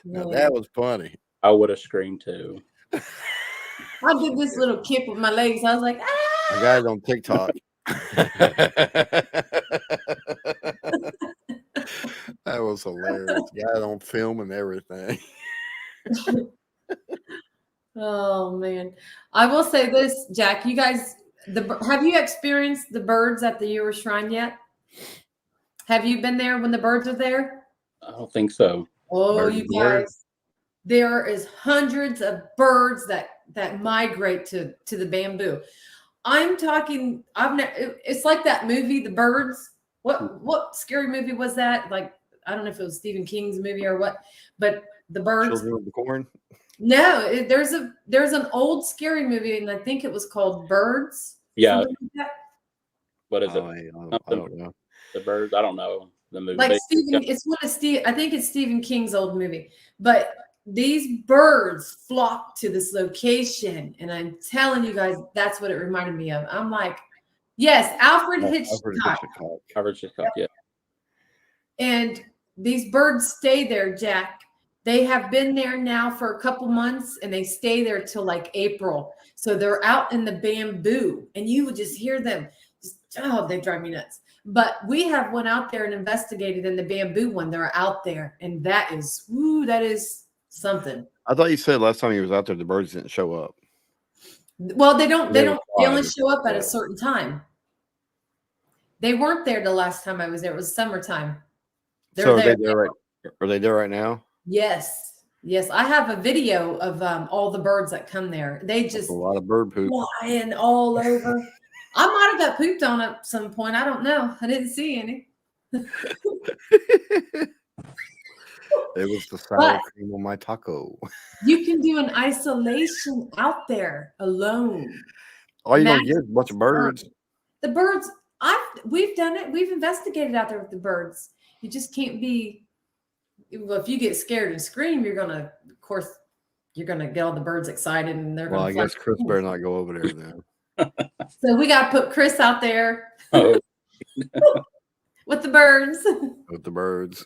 Now, that was funny. I would have screamed too. I did this little kick with my legs. I was like, I ah! got it on TikTok. That was hilarious. Got it on film and everything. Oh man. I will say this, Jack, you guys, have you experienced the birds at the Ewer Shrine yet? Have you been there when the birds are there? I don't think so. Oh, Birds you and birds? guys, there is hundreds of birds that migrate to the bamboo. I'm talking, it's like that movie, The Birds. What scary movie was that? Like, I don't know if it was Stephen King's movie or what, but The Birds. Children of the Corn. No, there's an old scary movie, and I think it was called Birds. Yeah. something like that. What is it? I don't know. The birds? I don't know the movie. Like but- Stephen, it's one of Steve. I think it's Stephen King's old movie. But these birds flock to this location, and I'm telling you guys, that's what it reminded me of. I'm like, yes, Alfred Hitchcock. Coverage is cut, yeah. And these birds stay there, Jack. They have been there now for a couple months, and they stay there till like April. So they're out in the bamboo, and you would just hear them. They drive me nuts. But we have went out there and investigated in the bamboo when they're out there, and that is something. I thought you said last time you was out there the birds didn't show up. Well, they don't. They only fly. show up at Yeah. a certain time. They weren't there the last time I was there. It was summertime. They're So there. are they there right now? Yes. I have a video of all the birds that come there. They That's just a lot of bird poop. flying all over. I might have got pooped on at some point. I don't know. I didn't see any. It was the sour But- cream on my taco. You can do an isolation out there alone. All you gonna Max- get is a bunch of birds. The birds, we've done it. We've investigated out there with the birds. You just can't be. Well, if you get scared and scream, you're gonna get all the birds excited, and they're Well, I gonna. guess Chris better not go over there then. So we got to put Chris out there Oh, with the birds. With the birds.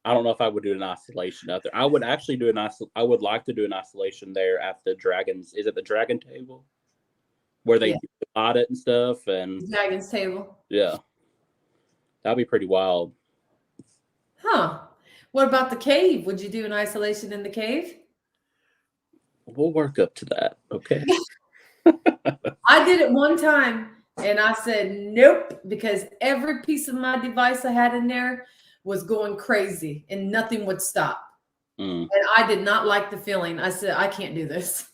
I don't know if I would do an isolation out there. I would actually do I would like to do an isolation there at the Dragons. Is it the Dragon Table? Where they Yeah. divide it and stuff. And Dragon's table. yeah, that'd be pretty wild. Huh. What about the cave? Would you do an isolation in the cave? We'll work up to that. Okay. I did it one time and I said nope, because every piece of my device I had in there was going crazy and nothing would stop. Mm. And I did not like the feeling. I said, I can't do this.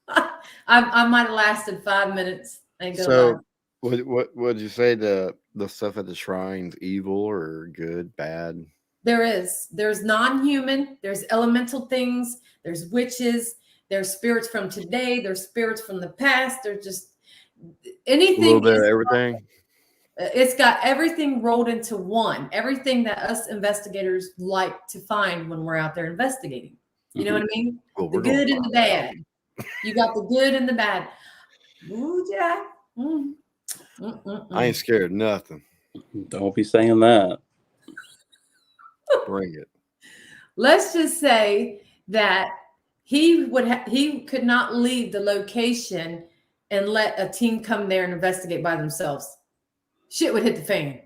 I might have lasted 5 minutes. Ain't gonna So lie. what would you say the stuff at the shrine's evil or good, bad? There's non-human, there's elemental things, there's witches, there's spirits from today, there's spirits from the past, there's just A anything. little bit of everything. It's got everything rolled into one. Everything that us investigators like to find when we're out there investigating. You know what I mean? Well, The we're gonna good and the find out. bad. You got the good and the bad. Ooh, Jack. I ain't scared of nothing. Don't be saying that. Bring it. Let's just say that he could not leave the location and let a team come there and investigate by themselves. Shit would hit the fan,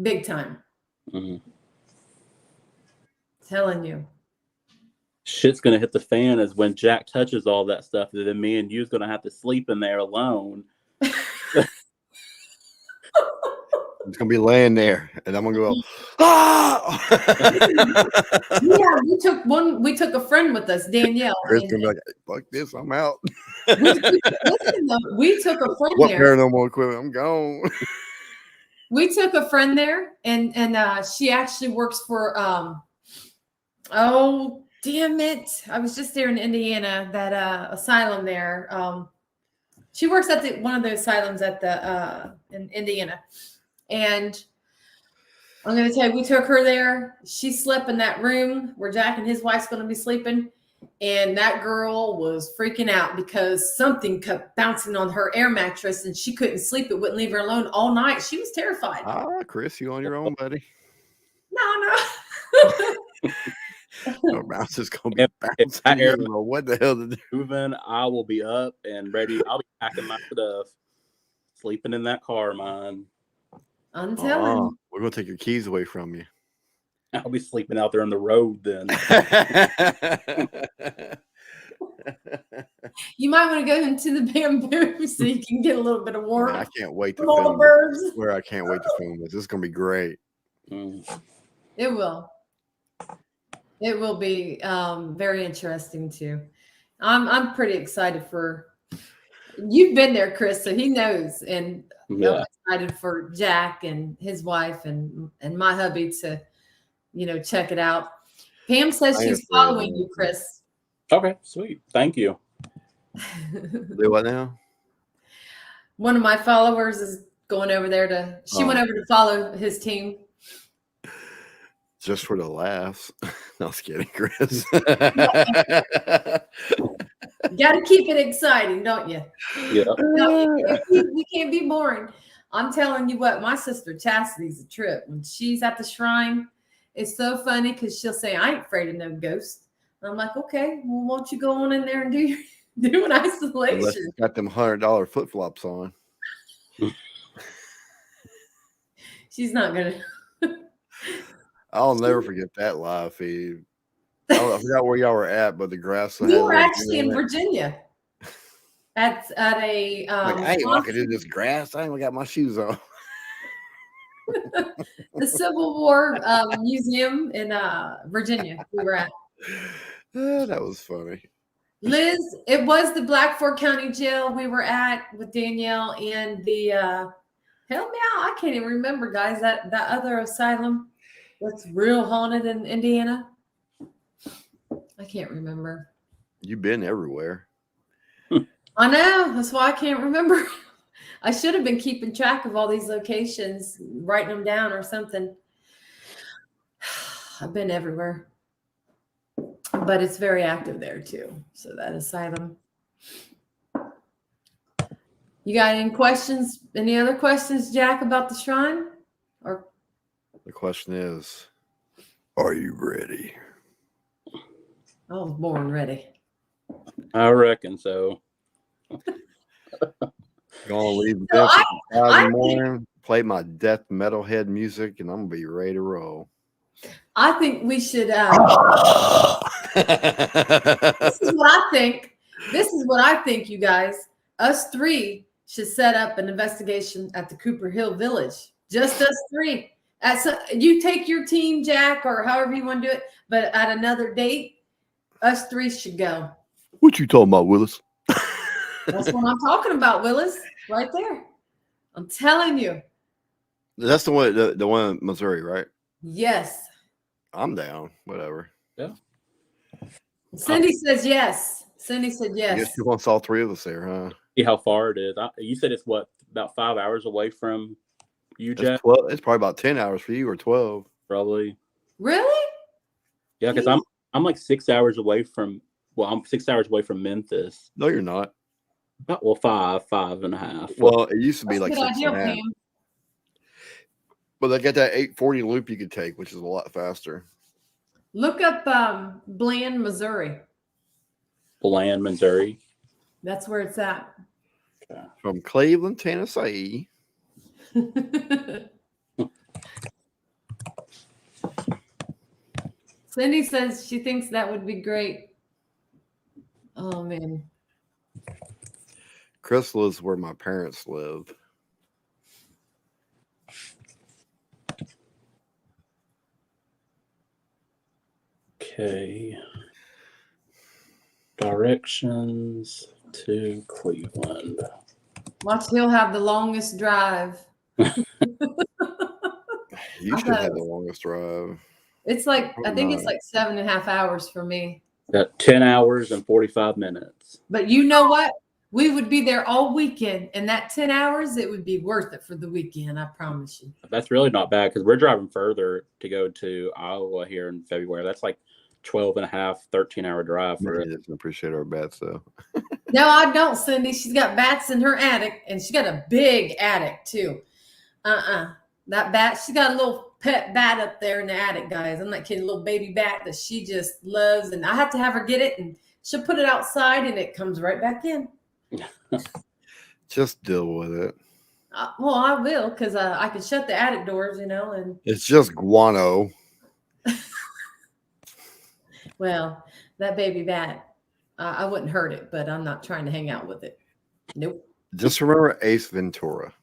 big time. Mhm. Telling you. Shit's gonna hit the fan is when Jack touches all that stuff. And then me and you's gonna have to sleep in there alone. It's gonna be laying there, and I'm gonna go, ah! Yeah, we took a friend with us, Danielle. Chris and- gonna be like, fuck this, I'm out. Listen, though, we took a friend What there. paranormal equipment? I'm gone. We took a friend there, and she actually works for oh damn it! I was just there in Indiana, that asylum there. She works at one of the asylums at the in Indiana, and I'm gonna tell you, we took her there. She slept in that room where Jack and his wife's gonna be sleeping. And that girl was freaking out because something kept bouncing on her air mattress and she couldn't sleep. It wouldn't leave her alone all night. She was terrified. Chris, you on your own, buddy. No. Our mouse is gonna be If bouncing. that I air don't know what the hell to do. moving, I will be up and ready. I'll be packing my stuff, sleeping in that car, man. I'm telling you. We're gonna take your keys away from you. I'll be sleeping out there on the road then. You might want to go into the bamboo so you can get a little bit of Man, warmth I can't wait to from all the film birds. this. I can't wait to film this. This is gonna be great. It will. It will be very interesting too. I'm pretty excited for. You've been there, Chris, so he knows, and Yeah. I'm excited for Jack and his wife and my hubby to, check it out. Pam says I am she's following you, Chris. Okay, sweet. Thank you. Do what now? One of my followers is going over there she went over to follow his team. Just for the laughs. No, I was kidding, Chris. You got to keep it exciting, don't you? Yeah. No, we can't be boring. I'm telling you what, my sister Chastity's a trip. When she's at the shrine, it's so funny because she'll say, I ain't afraid of no ghost. And I'm like, okay, well, won't you go on in there and do an isolation? Unless you got them $100 flip flops on. She's not gonna. I'll never forget that live feed. I forgot where y'all were at, but the grass. We were actually in Virginia at a. I ain't walking in this grass. I ain't even got my shoes on. The Civil War Museum in Virginia. We were at. That was funny. Liz, it was the Black Fork County Jail we were at with Danielle and the help me out. I can't even remember, guys. That other asylum that's real haunted in Indiana. I can't remember. You've been everywhere. I know. That's why I can't remember. I should have been keeping track of all these locations, writing them down or something. I've been everywhere. But it's very active there too. So that asylum. You got any questions? Any other questions, Jack, about the shrine? Or The question is, are you ready? I was born ready. I reckon so. Gonna leave So this at 5 I in the morning, play my death metalhead music, and I'm gonna be ready to roll. I think we should this is what I think. This is what I think, you guys. Us three should set up an investigation at the Cooper Hill Village. Just us three. You take your team, Jack, or however you want to do it, but at another date, us three should go. What you talking about, Willis? That's what I'm talking about, Willis. Right there. I'm telling you. That's the one, the one in Missouri, right? Yes. I'm down. Whatever. Cindy says yes. Cindy said I yes. guess you want all three of us there, huh? See how far it is. You said it's what, about 5 hours away from You, It's Jack, 12. It's probably about 10 hours for you, or 12. probably. Really? Yeah, because I'm like 6 hours away from. Well, I'm 6 hours away from Memphis. No, you're not. Well, five and a half. Well, it used to be That's like a good 6 idea, and a half. Pam. But they got that 840 loop you could take, which is a lot faster. Look up Bland, Missouri. Bland, Missouri. That's where it's at. From Cleveland, Tennessee. Cindy says she thinks that would be great. Oh man. Chris lives where my parents live. Okay. Directions to Cleveland. Watch, he'll have the longest drive. You I should thought have it the longest drive. It's like, I think it's Not. like 7.5 hours for me. Got 10 hours and 45 minutes. But you know what? We would be there all weekend, and that 10 hours, it would be worth it for the weekend. I promise you. That's really not bad because we're driving further to go to Iowa here in February. That's like 12 and a half, 13-hour drive for He doesn't appreciate our bats, though. No, I don't, Cindy. She's got bats in her attic, and she got a big attic too. That bat, she got a little pet bat up there in the attic, guys. I'm not kidding, a little baby bat that she just loves, and I have to have her get it, and she'll put it outside, and it comes right back in. Just deal with it. Well, I will, because I can shut the attic doors, and It's just guano. well, that baby bat, I wouldn't hurt it, but I'm not trying to hang out with it. Nope. Just remember Ace Ventura.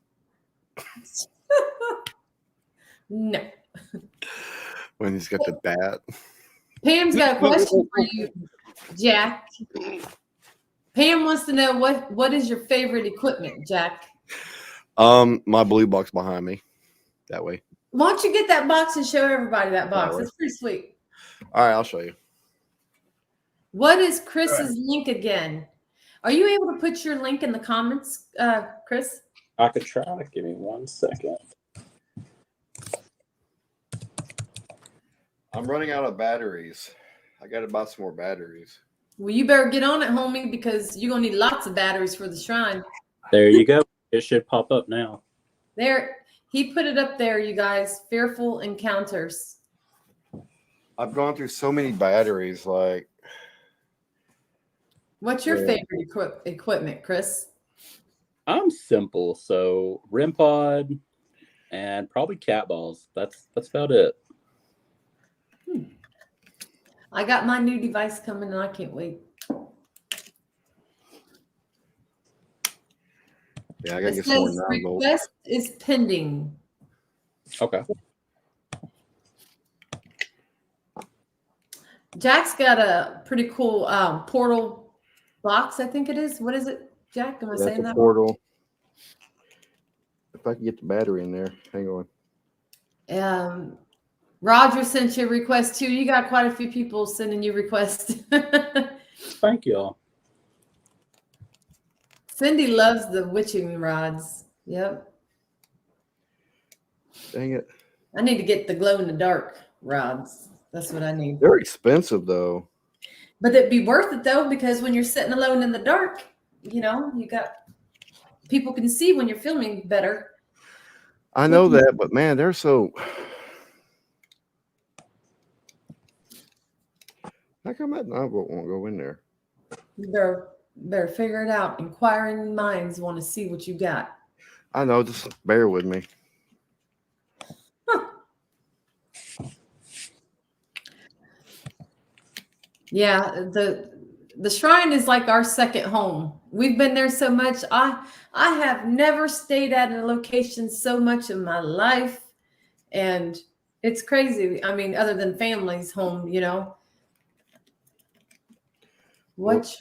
No. When he's got the bat. Pam's got a question for you, Jack. Pam wants to know what is your favorite equipment, Jack? My blue box behind me. That way. Why don't you get that box and show everybody that box? It's pretty sweet. All right, I'll show you. What is Chris's link again? Are you able to put your link in the comments, Chris? I could try. Give me 1 second. I'm running out of batteries. I got to buy some more batteries. Well, you better get on it, homie, because you're going to need lots of batteries for the shrine. There you go. It should pop up now. There, he put it up there, you guys. Fearful Encounters. I've gone through so many batteries. Like, What's your favorite equipment, Chris? I'm simple. So REM pod and probably cat balls. That's about it. I got my new device coming and I can't wait. yeah, I got to It get some more says 9 volt. request is pending. Okay. Jack's got a pretty cool portal box, I think it is. What is it, Jack? Am I That's saying a that? portal. If I can get the battery in there, hang on. Roger sent you a request too. You got quite a few people sending you requests. Thank y'all. Cindy loves the witching rods. Yep. Dang it. I need to get the glow in the dark rods. That's what I need. They're expensive, though. But it'd be worth it though, because when you're sitting alone in the dark, you got people can see when you're filming better. I know that, but man, they're so. How come that 9 volt won't go in there? You better figure it out. Inquiring minds want to see what you got. I know, just bear with me. Yeah, the shrine is like our second home. We've been there so much. I have never stayed at a location so much in my life, and it's crazy. I mean, other than family's home, What?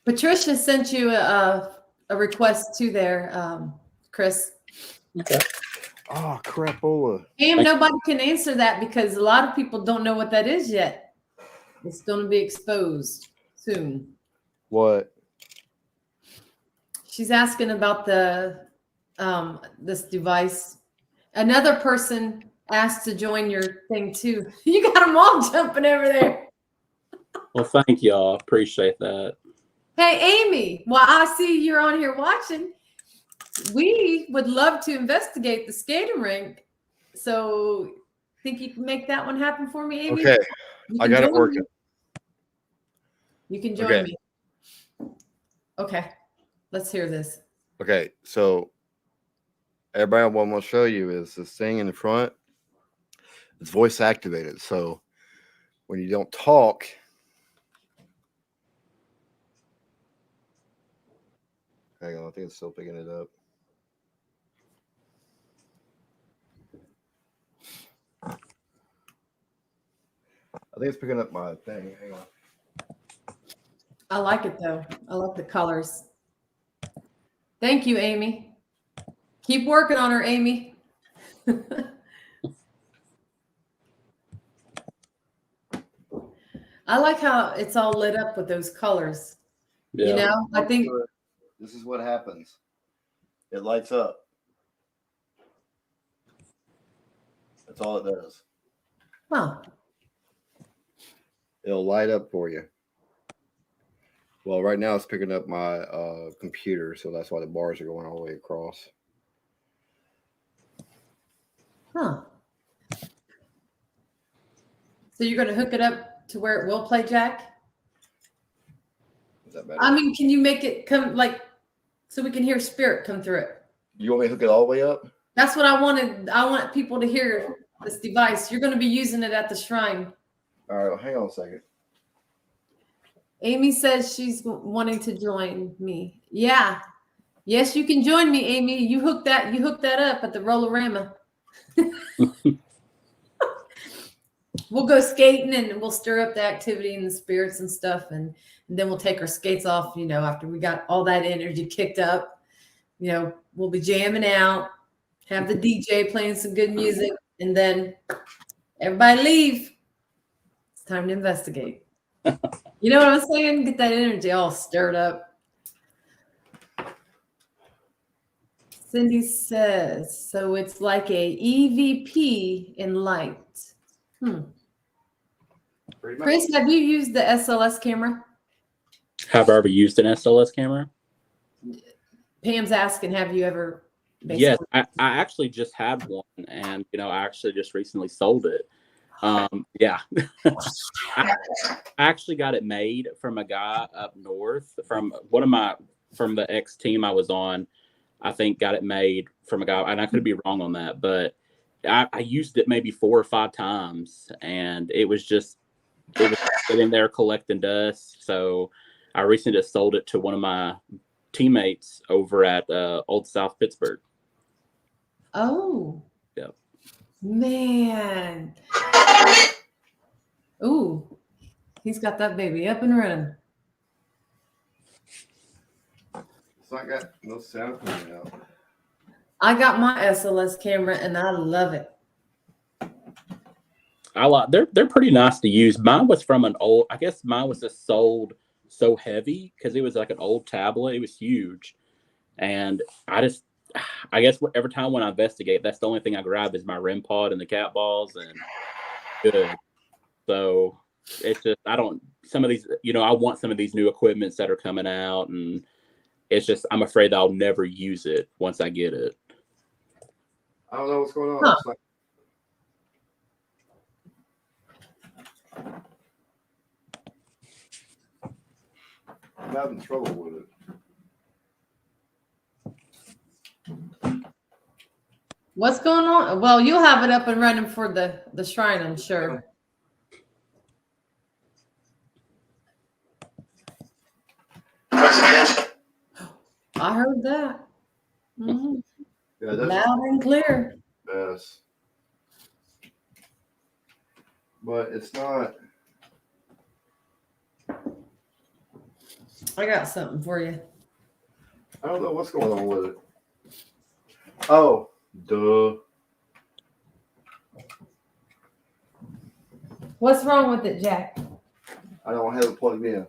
Patricia sent you a request too there, Chris. Okay. Oh, crapola. And nobody can answer that because a lot of people don't know what that is yet. It's going to be exposed soon. What? She's asking about the this device. Another person asked to join your thing too. You got them all jumping over there. Well, thank y'all. Appreciate that. Hey, Amy, well, I see you're on here watching. We would love to investigate the skating rink. So, think you can make that one happen for me, Amy? Okay, You I can got it join working. me. You can join Okay. me. Okay, let's hear this. Okay, so everybody, what I'm going to show you is this thing in the front. It's voice activated. So when you don't talk, hang on, I think it's still picking it up. I think it's picking up my thing. Hang on. I like it though. I like the colors. Thank you, Amy. Keep working on her, Amy. I like how it's all lit up with those colors. Yeah. You know, I think This is what happens. It lights up. That's all it does. huh. It'll light up for you. Well, right now it's picking up my computer, so that's why the bars are going all the way across. Huh. So you're going to hook it up to where it will play Jack? Is that better? I mean, can you make it come like so we can hear spirit come through it? You want me to hook it all the way up? That's what I wanted. I want people to hear this device. You're going to be using it at the shrine. All right, well, hang on a second. Amy says she's wanting to join me. Yeah. Yes, you can join me, Amy. You hooked that up at the Rollerama. We'll go skating and we'll stir up the activity and the spirits and stuff, and then we'll take our skates off, you know, after we got all that energy kicked up. You know, we'll be jamming out, have the DJ playing some good music, and then everybody leave. It's time to investigate. You know what I'm saying? Get that energy all stirred up. Cindy says, so it's like a EVP in light. Chris, have you used the SLS camera? Have I ever used an SLS camera? Pam's asking, have you ever? Yes, I actually just had one, and I actually just recently sold it. Yeah, I actually got it made from a guy up north from the X team I was on. I think got it made from a guy, and I could be wrong on that, but I used it maybe 4 or 5 times, and it was sitting there collecting dust. So I recently just sold it to one of my teammates over at Old South Pittsburgh. Oh. Yep. Man. Ooh, he's got that baby up and running. So I got no sound coming out. I got my SLS camera and I love it. They're pretty nice to use. Mine was from an old. I guess mine was just sold so heavy because it was like an old tablet. It was huge, and I guess every time when I investigate, that's the only thing I grab is my REM pod and the cat balls and good. So it's just some of these, I want some of these new equipments that are coming out, and it's just I'm afraid I'll never use it once I get it. I don't know what's going on. Huh. It's like... I'm having trouble with it. What's going on? Well, you'll have it up and running for the shrine, I'm sure. I heard that. Mhm. Yeah, that's Loud and clear. yes. But it's not. I got something for you. I don't know what's going on with it. Oh, duh. What's wrong with it, Jack? I don't have it plugged in.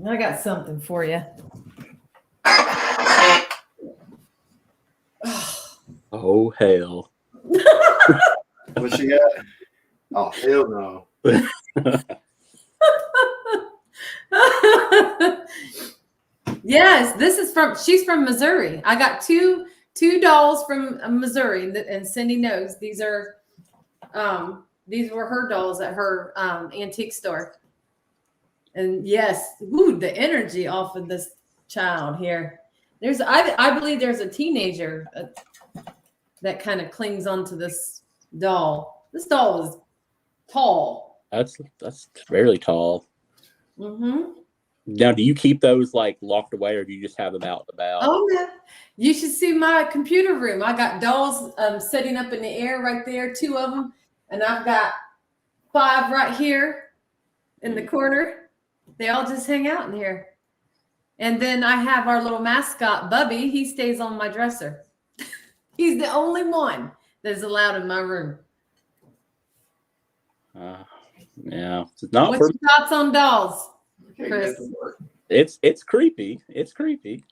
I got something for you. Oh hell. What she got? Oh hell no. Yes, she's from Missouri. I got two dolls from Missouri, and Cindy knows these were her dolls at her antique store. And yes, the energy off of this child here. I believe there's a teenager that kind of clings onto this doll. This doll is tall. That's fairly tall. Mm-hmm. Now, do you keep those like locked away, or do you just have them out and about? Oh yeah, you should see my computer room. I got dolls sitting up in the air right there, 2 of them, and I've got 5 right here in the corner. They all just hang out in here. And then I have our little mascot, Bubby. He stays on my dresser. He's the only one that's allowed in my room. Yeah, it's not What's for your thoughts on dolls, Chris? it's creepy. It's creepy.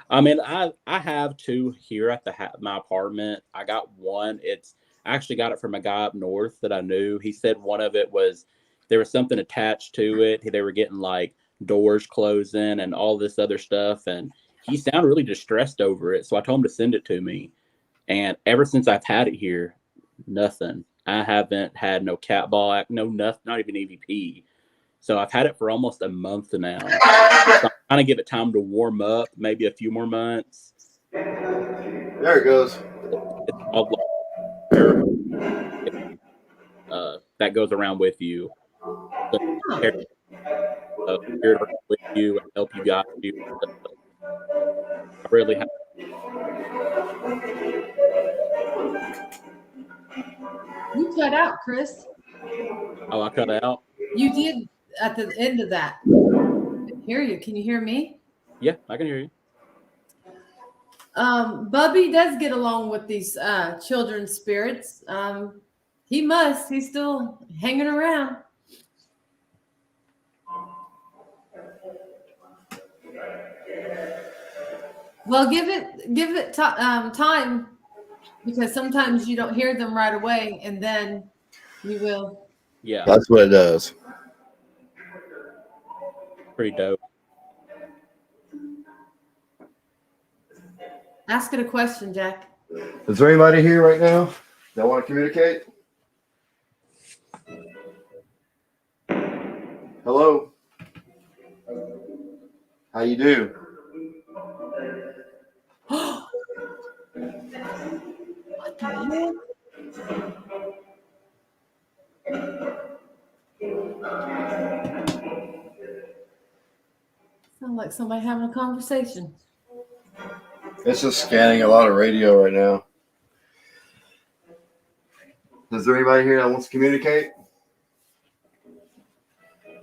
I mean, I have 2 here at my apartment. I got one. I actually got it from a guy up north that I knew. He said one of it was there was something attached to it. They were getting like doors closing and all this other stuff, and he sounded really distressed over it. So I told him to send it to me. And ever since I've had it here, nothing. I haven't had no cat ball, no nothing, not even EVP. So I've had it for almost a month now. So I'm trying to give it time to warm up, maybe a few more months. There it goes. It's all that goes around with you. So, here with you and help you guys do. I really have. You cut out, Chris. Oh, I cut out? You did at the end of that. I can hear you. Can you hear me? Yeah, I can hear you. Bubby does get along with these children's spirits. He's still hanging around. Well, give it time, because sometimes you don't hear them right away, and then you will. Yeah, That's what it does. pretty dope. Ask it a question, Jack. Is there anybody here right now that want to communicate? Hello. How you do? What the hell? Sounds like somebody having a conversation. It's just scanning a lot of radio right now. Is there anybody here that wants to communicate?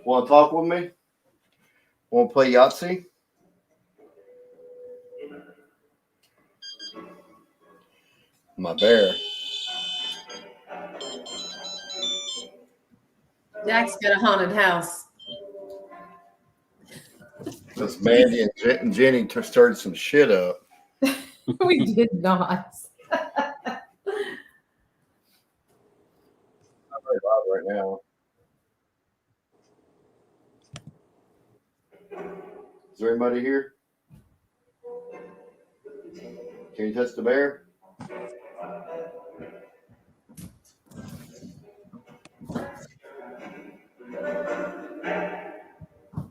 Want to talk with me? Want to play Yahtzee? My bear. Jack's got a haunted house. Because Mandy and Jenny stirred some shit up. We did not. Right now. Is there anybody here? Can you touch the bear?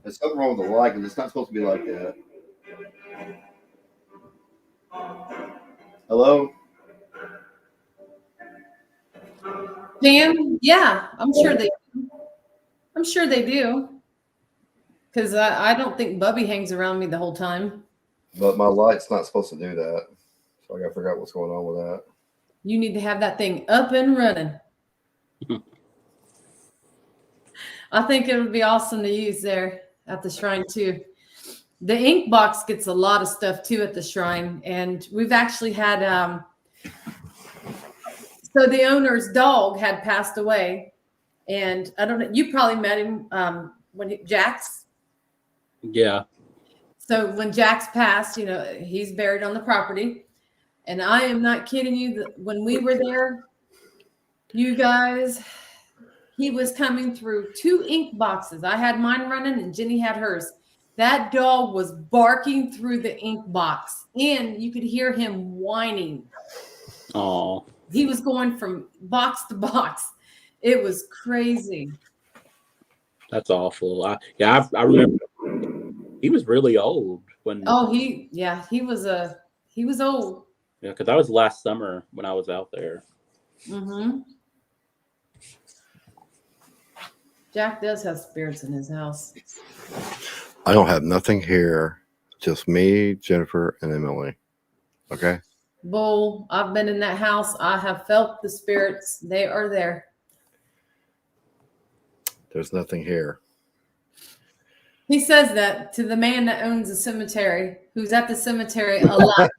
There's something wrong with the light because it's not supposed to be like that. Hello? Pam? Yeah, I'm sure they do. Because I don't think Bubby hangs around me the whole time. But my light's not supposed to do that. So I got to figure out what's going on with that. You need to have that thing up and running. I think it would be awesome to use there at the shrine too. The ink box gets a lot of stuff too at the shrine. And we've actually had, so the owner's dog had passed away. And I don't know, you probably met him Jax. Yeah. So when Jack's passed, he's buried on the property. And I am not kidding you. When we were there, you guys, he was coming through 2 ink boxes. I had mine running and Jenny had hers. That dog was barking through the ink box and you could hear him whining. Oh, He was going from box to box. It was crazy. that's awful. I remember he was really old when. Oh, he was old. Yeah, because that was last summer when I was out there. Mm-hmm. Jack does have spirits in his house. I don't have nothing here. Just me, Jennifer, and Emily. Okay. Bull, I've been in that house. I have felt the spirits. They are there. There's nothing here. He says that to the man that owns the cemetery, who's at the cemetery a lot.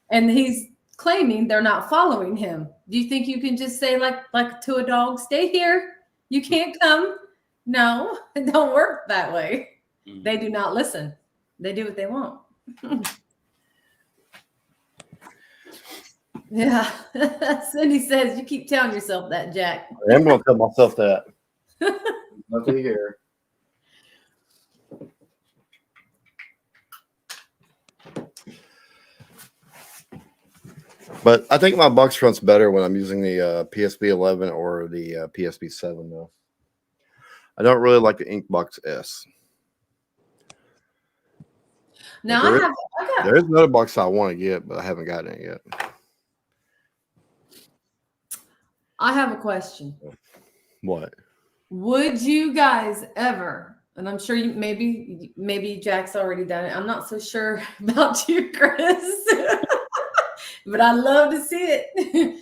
And he's claiming they're not following him. Do you think you can just say like to a dog, stay here? You can't come? No, it don't work that way. Mm. They do not listen. They do what they want. Yeah. Cindy says you keep telling yourself that, Jack. I am going to tell myself that. Nothing here. But I think my Bucks front's better when I'm using the PSP 11 or the PSP 7, though. I don't really like the Inkbox S. Now there is another box I want to get, but I haven't gotten it yet. I have a question. What? Would you guys ever, and I'm sure you maybe Jack's already done it. I'm not so sure about you, Chris. But I love to see it.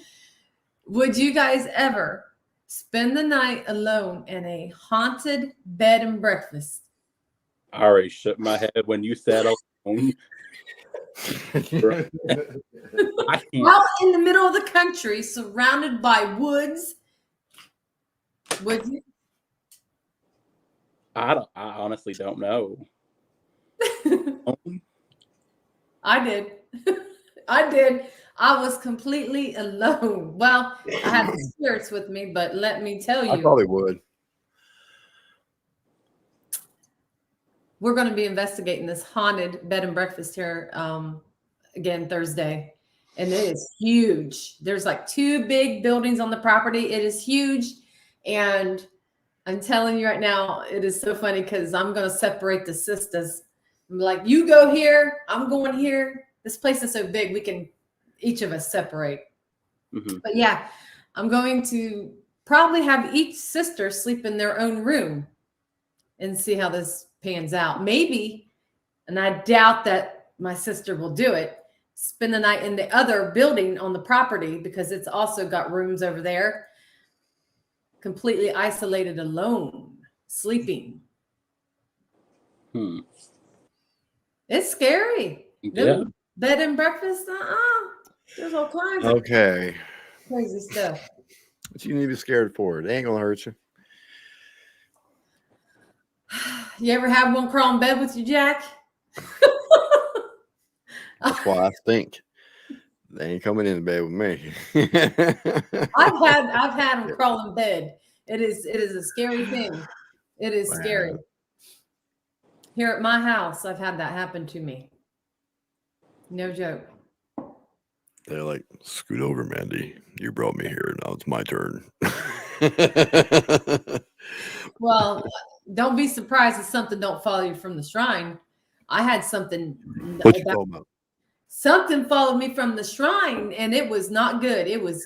Would you guys ever spend the night alone in a haunted bed and breakfast? I already shook my head when you said alone. I can't. Out in the middle of the country, surrounded by woods. Would you? I honestly don't know. I did. I did. I was completely alone. Well, I had the spirits with me, but let me tell you. I probably would. We're going to be investigating this haunted bed and breakfast here again Thursday. And it is huge. There's like 2 big buildings on the property. It is huge. And I'm telling you right now, it is so funny because I'm going to separate the sisters. I'm like, you go here. I'm going here. This place is so big, we can each of us separate. Mm-hmm. But yeah, I'm going to probably have each sister sleep in their own room and see how this pans out. Maybe, and I doubt that my sister will do it, spend the night in the other building on the property because it's also got rooms over there, completely isolated, alone, sleeping. It's scary. Yeah. Bed and breakfast, there's all kinds of Okay. crazy stuff. What you need to be scared for? It ain't gonna hurt you. You ever have one crawl in bed with you, Jack? That's why I think they ain't coming in bed with me. I've had them crawl in bed. It is a scary thing. It is scary. Here at my house, I've had that happen to me. No joke. They're like, scoot over, Mandy. You brought me here. Now it's my turn. Well, don't be surprised if something don't follow you from the shrine. I had something. What you talking about? Something followed me from the shrine, and it was not good. It was,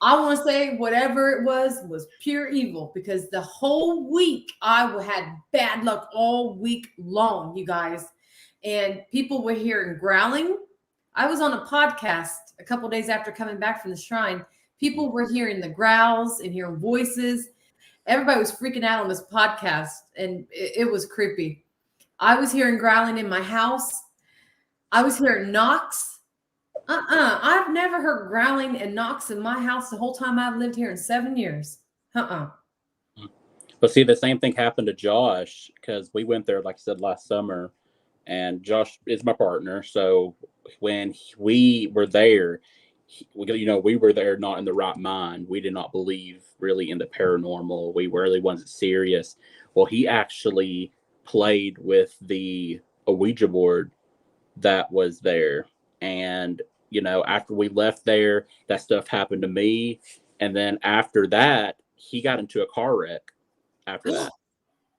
I want to say, whatever it was pure evil, because the whole week I had bad luck all week long, you guys. And people were hearing growling. I was on a podcast a couple days after coming back from the shrine. People were hearing the growls and hearing voices. Everybody was freaking out on this podcast, and it was creepy. I was hearing growling in my house. I was hearing knocks. I've never heard growling and knocks in my house the whole time I've lived here in 7 years. But see, the same thing happened to Josh because we went there, like I said, last summer, and Josh is my partner. So when we were there, we were there not in the right mind. We did not believe really in the paranormal. We really wasn't serious. Well, he actually played with a Ouija board that was there. And, after we left there, that stuff happened to me. And then after that, he got into a car wreck after that.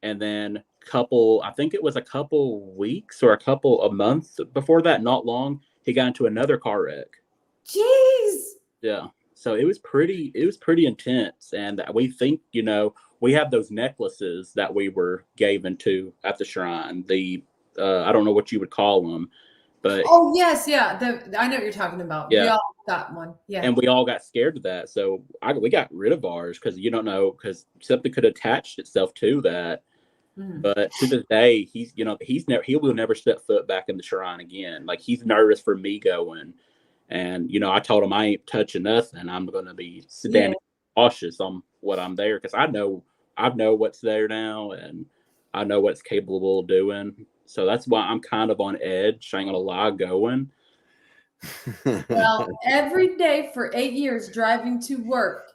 And then I think it was a couple weeks or a month before that, not long, he got into another car wreck. Jeez. Yeah. So it was pretty intense. And we think, we have those necklaces that we were given to at the shrine. I don't know what you would call them, but oh yes, yeah. I know what you're talking about. Yeah. We all got one. Yeah. and we all got scared of that. So we got rid of ours because you don't know, because something could attach itself to that. But to this day, he will never step foot back in the shrine again. Like, he's nervous for me going. And, I told him I ain't touching nothing. I'm going to be standing cautious on what I'm there, because I know what's there now, and I know what's capable of doing. So that's why I'm kind of on edge. I ain't going to lie, going. Well, every day for 8 years driving to work,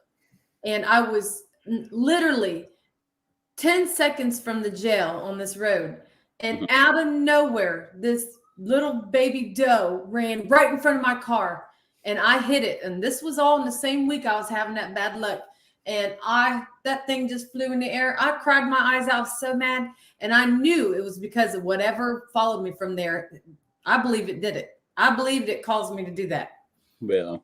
and I was literally 10 seconds from the jail on this road, and out of nowhere, this little baby doe ran right in front of my car, and I hit it. And this was all in the same week I was having that bad luck. And that thing just flew in the air. I cried my eyes out, so mad. And I knew it was because of whatever followed me from there. I believe it did it. I believed it caused me to do that. Yeah.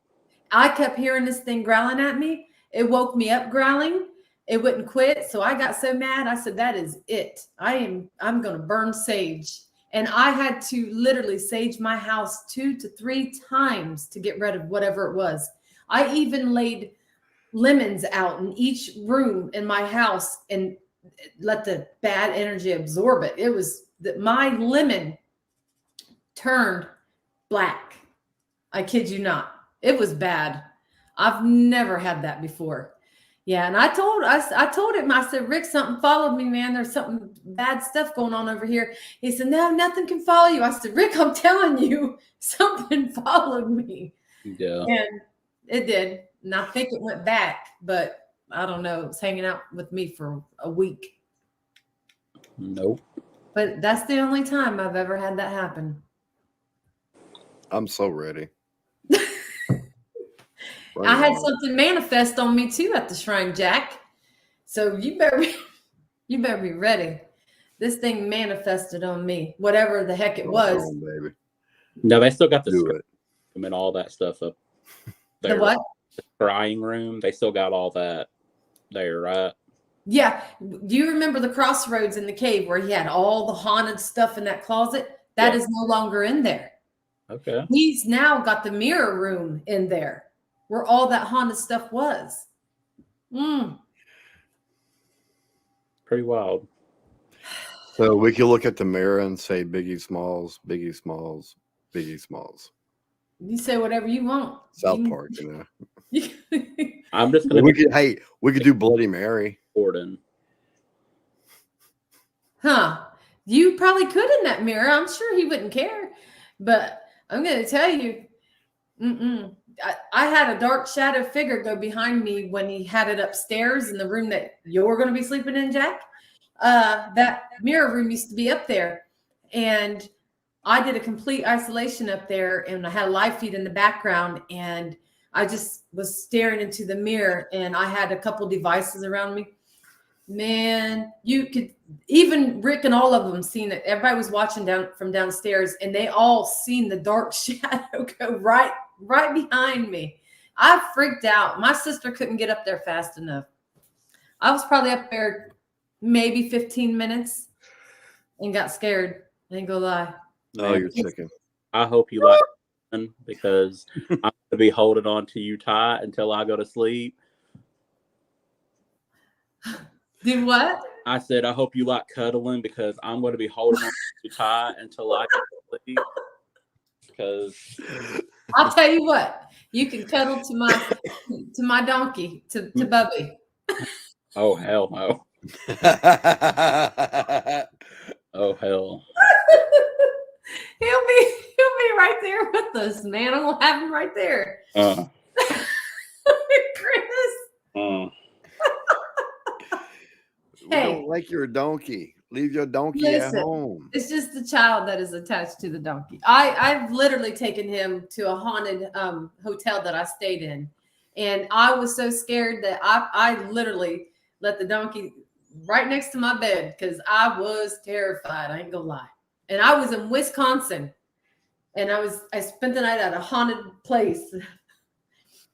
I kept hearing this thing growling at me. It woke me up growling. It wouldn't quit. So I got so mad. I said, that is it. I'm going to burn sage. And I had to literally sage my house 2 to 3 times to get rid of whatever it was. I even laid lemons out in each room in my house and let the bad energy absorb it. It was that my lemon turned black. I kid you not. It was bad. I've never had that before. Yeah, and I told him, I said, Rick, something followed me, man. There's something bad stuff going on over here. He said, no, nothing can follow you. I said, Rick, I'm telling you, something followed me. Yeah. And it did. And I think it went back, but I don't know. It was hanging out with me for a week. Nope. But that's the only time I've ever had that happen. I'm so ready. I had something manifest on me too at the shrine, Jack. So you better be ready. This thing manifested on me, whatever the heck it was. On, baby. No, they still got the Do it. and all that stuff up there. The what? The scrying room. They still got all that there, right? Yeah. Do you remember the crossroads in the cave where he had all the haunted stuff in that closet? That is no longer in there. Okay. He's now got the mirror room in there where all that haunted stuff was. Pretty wild. So we could look at the mirror and say Biggie Smalls, Biggie Smalls, Biggie Smalls. You say whatever you want. South Park, you know. I'm just gonna. We could do Bloody Mary. Gordon. Huh. You probably could in that mirror. I'm sure he wouldn't care. But I'm going to tell you, I had a dark shadow figure go behind me when he had it upstairs in the room that you're going to be sleeping in, Jack. That mirror room used to be up there. And I did a complete isolation up there, and I had a live feed in the background, and I just was staring into the mirror, and I had a couple devices around me. Man, you could, even Rick and all of them seen it. Everybody was watching from downstairs, and they all seen the dark shadow go right behind me. I freaked out. My sister couldn't get up there fast enough. I was probably up there maybe 15 minutes and got scared. I ain't gonna lie. Oh, you're chicken. I hope you like it, because I'm gonna be holding on to you tight until I go to sleep. Do what? I said, I hope you like cuddling, because I'm going to be holding on to you tight until I go to sleep. Because I'll tell you what, you can cuddle to my donkey, to Bubby. oh hell no. Oh hell. He'll be right there with us, man. I'm gonna have him right there. Uh, Chris. uh. We Hey. don't like your donkey. Leave your donkey Listen. at home. It's just the child that is attached to the donkey. I've literally taken him to a haunted hotel that I stayed in. And I was so scared that I literally let the donkey right next to my bed because I was terrified. I ain't gonna lie. And I was in Wisconsin. And I spent the night at a haunted place.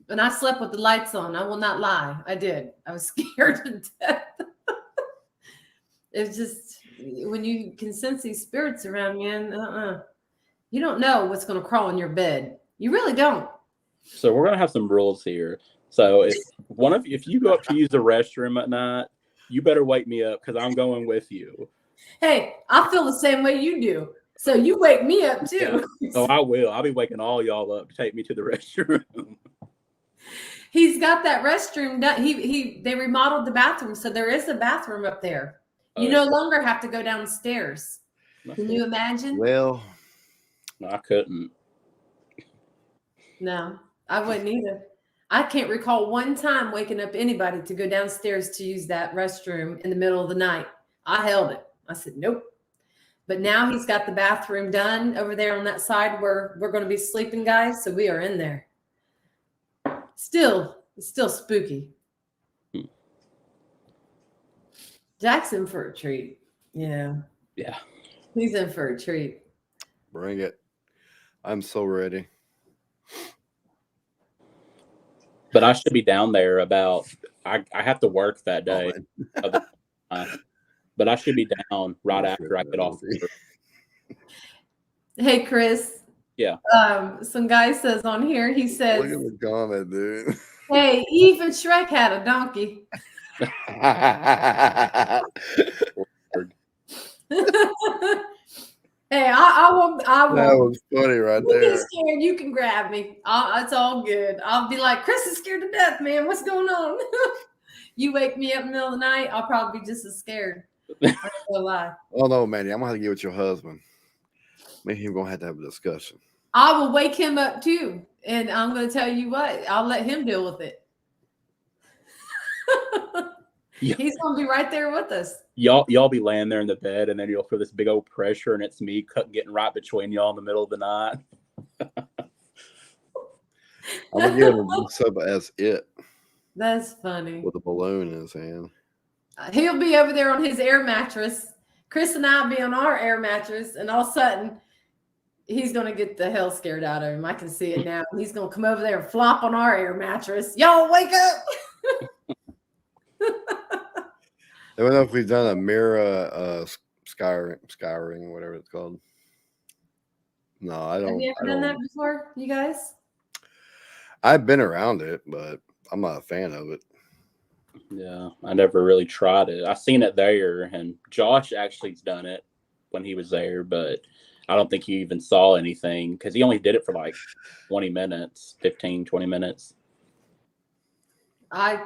And I slept with the lights on. I will not lie. I did. I was scared to death. It's just when you can sense these spirits around, man, you don't know what's going to crawl in your bed. You really don't. So we're gonna have some rules here. So if you go up to use the restroom at night, you better wake me up because I'm going with you. Hey, I feel the same way you do. So you wake me up too. Yeah. So I will. I'll be waking all y'all up to take me to the restroom. He's got that restroom done. They remodeled the bathroom, so there is a bathroom up there. You no longer have to go downstairs. Can you imagine? Well, No, I couldn't. No, I wouldn't either. I can't recall one time waking up anybody to go downstairs to use that restroom in the middle of the night. I held it. I said, nope. But now he's got the bathroom done over there on that side where we're going to be sleeping, guys. So we are in there. It's still spooky. Jack's in for a treat. Yeah. Yeah. He's in for a treat. bring it. I'm so ready. But I should be down there about. I have to work that day, but I should be down right after I get off. Hey, Chris. Yeah. Some guy says on here, he says, Look at the comment, dude. hey, even Shrek had a donkey. Hey, I won't. That was funny right You get there. scared, you can grab me. It's all good. I'll be like, Chris is scared to death, man. What's going on? You wake me up in the middle of the night, I'll probably be just as scared. I'm not gonna lie. Oh no, Manny, I'm gonna have to get with your husband. Maybe we're gonna have to have a discussion. I will wake him up too. And I'm gonna tell you what, I'll let him deal with it. Yeah. He's gonna be right there with us. Y'all be laying there in the bed, and then you'll feel this big old pressure, and it's me getting right between y'all in the middle of the night. I'm gonna give him sub as it That's funny. with a balloon in his hand. He'll be over there on his air mattress. Chris and I'll be on our air mattress, and all of a sudden, he's gonna get the hell scared out of him. I can see it now. He's gonna come over there and flop on our air mattress. Y'all wake up! I don't know if we've done a mirror skyring, whatever it's called. No, I don't. Have you ever done that before, you guys? I've been around it, but I'm not a fan of it. Yeah, I never really tried it. I seen it there, and Josh actually's done it when he was there, but I don't think he even saw anything because he only did it for like 20 minutes, 15, 20 minutes. I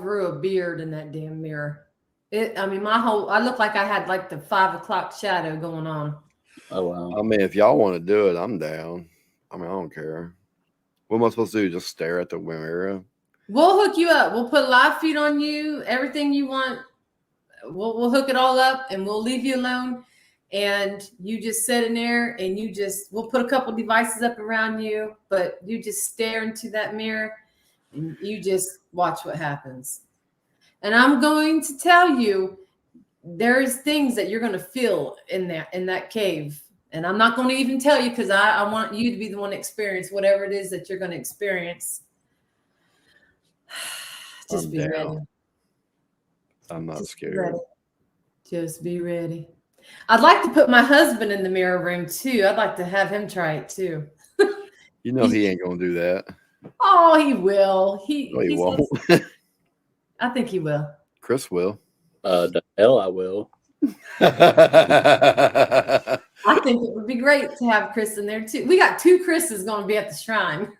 grew a beard in that damn mirror. I looked like I had like the 5 o'clock shadow going on. Oh wow. I mean, if y'all want to do it, I'm down. I mean, I don't care. What am I supposed to do? Just stare at the mirror? We'll hook you up. We'll put live feed on you, everything you want. We'll hook it all up and we'll leave you alone. And you just sit in there and we'll put a couple devices up around you, but you just stare into that mirror and you just watch what happens. And I'm going to tell you, there's things that you're going to feel in that cave. And I'm not going to even tell you because I want you to be the one to experience whatever it is that you're going to experience. Just be ready. I'm not Just scared. Be ready. Just be ready. I'd like to put my husband in the mirror room too. I'd like to have him try it too. You know he ain't gonna do that. Oh, he will. No, he won't. I think he will. Chris will. The hell I will. I think it would be great to have Chris in there too. We got 2 Chris's going to be at the shrine.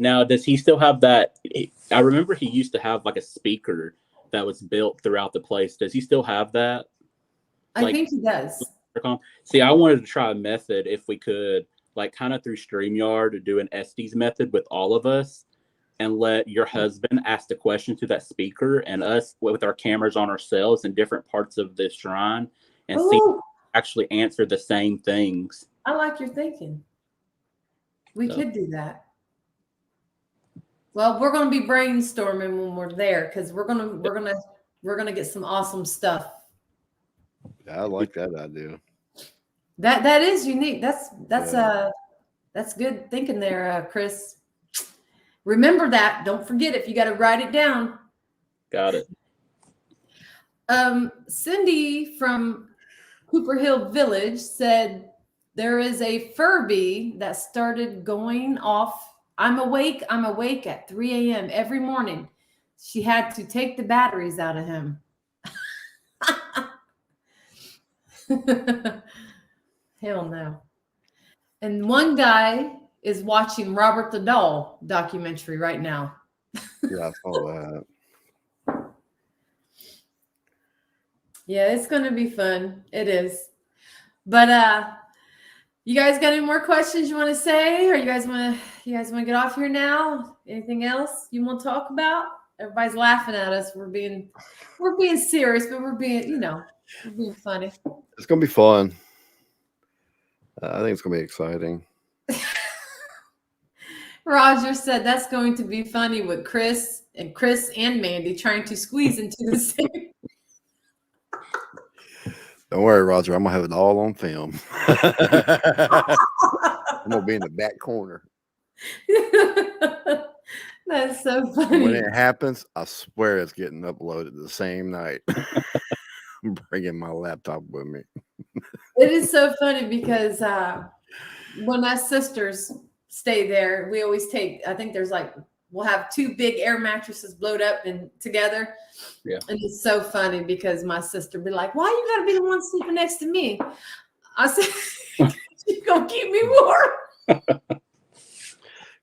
Now, does he still have that? I remember he used to have like a speaker that was built throughout the place. Does he still have that? I Like, think he does. see, I wanted to try a method if we could, like, kind of through StreamYard, to do an Estes method with all of us, and let your husband ask the question to that speaker, and us with our cameras on ourselves in different parts of the shrine, and see Ooh, actually answer the same things. I like your thinking. We So. could do that. Well, we're going to be brainstorming when we're there because we're gonna get some awesome stuff. I like that idea. That is unique. That's Yeah. that's good thinking there, Chris. Remember that. Don't forget if you got to write it down. Got it. Cindy from Cooper Hill Village said there is a Furby that started going off. I'm awake at 3 a.m. every morning. She had to take the batteries out of him. Hell no. And one guy is watching Robert the Doll documentary right now. Yeah, I saw that. Yeah, it's going to be fun. It is. But you guys got any more questions you want to say, or you guys want to get off here now? Anything else you want to talk about? Everybody's laughing at us. We're being serious, but we're being funny. It's gonna be fun. I think it's gonna be exciting. Roger said that's going to be funny with Chris and Mandy trying to squeeze into the same. Don't worry, Roger. I'm gonna have it all on film. I'm gonna be in the back corner. That's so funny. When it happens, I swear it's getting uploaded the same night. I'm bringing my laptop with me. It is so funny because when us sisters stay there, we always take, I think we'll have 2 big air mattresses blowed up and together. Yeah. And it's so funny because my sister be like, why you gotta be the one sleeping next to me? I said, you gonna keep me warm.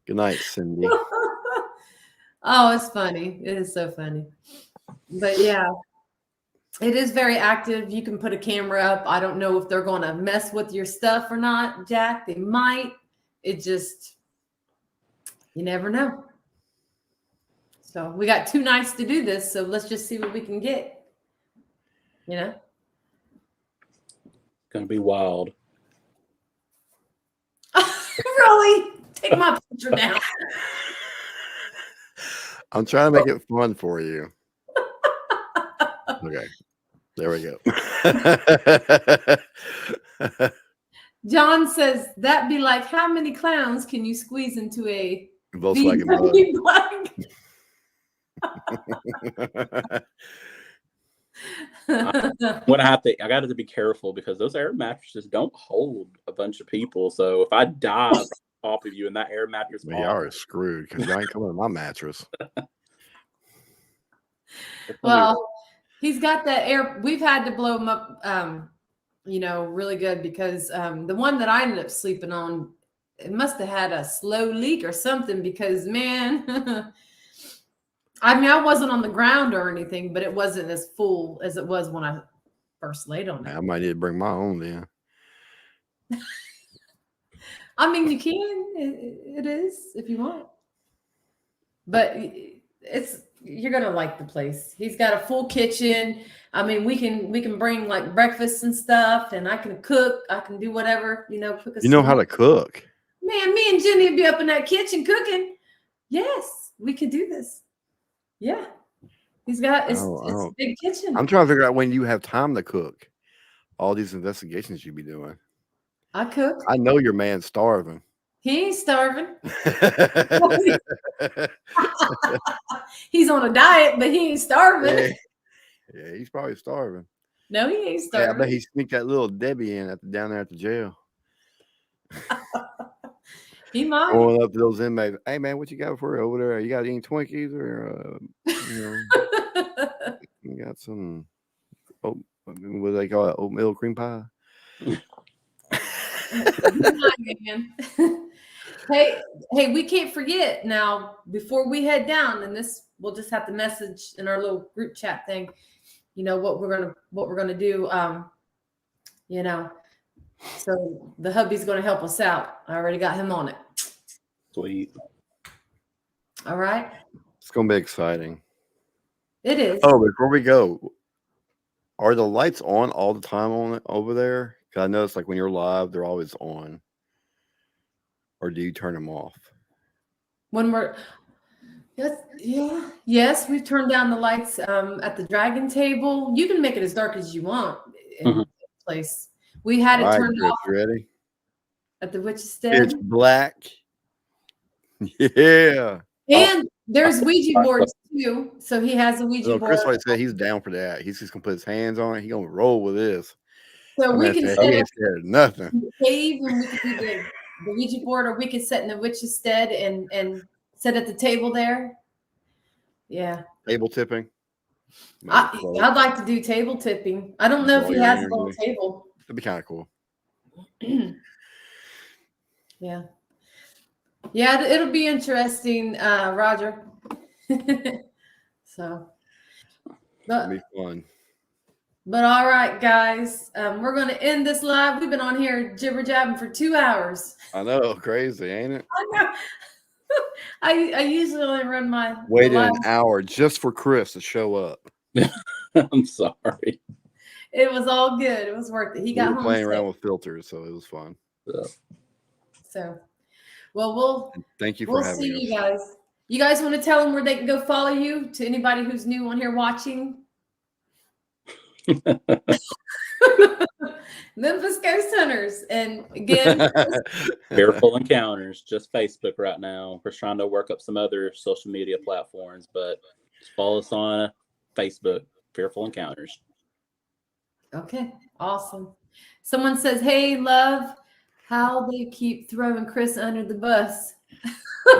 Good night, Cindy. Oh, it's funny. It is so funny. But yeah, it is very active. You can put a camera up. I don't know if they're going to mess with your stuff or not, Jack. They might. It just, you never know. So we got 2 nights to do this. So let's just see what we can get. You know? It's gonna be wild. Really? Take my picture down. I'm trying to make it fun for you. Okay. There we go. John says that'd be like, how many clowns can you squeeze into a Volkswagen VW Bug? I got to be careful because those air mattresses don't hold a bunch of people. So if I die on top of you and that air mattress, Well, you are screwed because you ain't coming to my mattress. Well, he's got that air. We've had to blow him up, really good because the one that I ended up sleeping on, it must have had a slow leak or something because, man, I mean, I wasn't on the ground or anything, but it wasn't as full as it was when I first laid on it. I might need to bring my own then. I mean, you can. It is if you want, but you're gonna like the place. He's got a full kitchen. I mean, we can bring like breakfast and stuff, and I can cook. I can do whatever, cook. You know how to cook? Man, me and Jenny would be up in that kitchen cooking. Yes, we could do this. Yeah, he's got it's a big kitchen. I'm trying to figure out when you have time to cook. All these investigations you be doing. I cook. I know your man's starving. He ain't starving. He's on a diet, but he ain't starving. Yeah, he's probably starving. No, he ain't starving. I bet he sneaked that little Debbie in down there at the jail. He might. Going up to those inmates. Hey man, what you got for over there? You got any Twinkies or you got some what do they call it? Oatmeal cream pie. Hey, we can't forget now before we head down, and this we'll just have to message in our little group chat thing. You know what we're gonna do. You know, so the hubby's gonna help us out. I already got him on it. Sweet. All right, It's gonna be exciting. it is. Oh, before we go, are the lights on all the time on it over there? Because I notice like when you're live, they're always on. Or do you turn them off? When we're yes, we've turned down the lights at the dragon table. You can make it as dark as you want in Mhm. the place. We had it All right, turned Chris, off you ready? at the witch's It's stead. black. Yeah. And there's Ouija boards too. So he has a Ouija So board. Chris already said he's down for that. He's just gonna put his hands on it. He's gonna roll with this. So we Man can said set he it ain't scared of nothing. in the cave and we can do the Ouija board, or we could sit in the witch's stead and sit at the table there. Yeah. Table tipping. I'd like to do table tipping. I don't know if Enjoy he your has his own energy. table. That'd be kind of cool. Yeah. Yeah, it'll be interesting, Roger. So, It'd be fun. but all right, guys, we're going to end this live. We've been on here jibber jabbing for 2 hours. I know, crazy, ain't it? I know. I usually only run my Waited live. an hour just for Chris to show up. I'm sorry. It was all good. It was worth it. He We got were home playing safe. around with filters, so it was fun. So, well, And thank you for we'll having see us. you guys. You guys want to tell them where they can go follow you? To anybody who's new on here watching. Memphis Ghost Hunters, and again, Fearful Encounters, just Facebook right now. We're trying to work up some other social media platforms, but just follow us on Facebook, Fearful Encounters. okay, awesome. Someone says, "Hey, love, how they keep throwing Chris under the bus."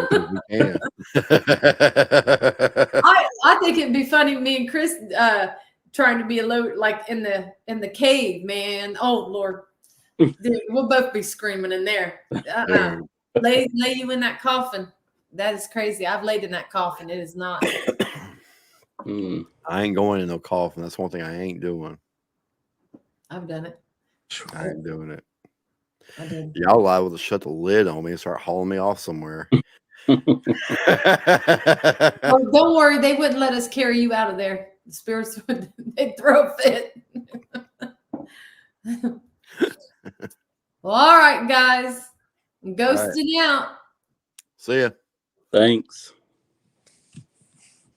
Because we can. I think it'd be funny, me and Chris trying to be alone, like in the cave, man. Oh Lord, dude, we'll both be screaming in there. Lay you in that coffin. That is crazy. I've laid in that coffin. It is not. I ain't going in no coffin. That's one thing I ain't doing. I've done it. I ain't doing it. I did. Y'all liable to shut the lid on me and start hauling me off somewhere. Oh, don't worry, they wouldn't let us carry you out of there. The spirits would they'd throw a fit. Well, all right, guys. I'm ghosting out. See ya. Thanks.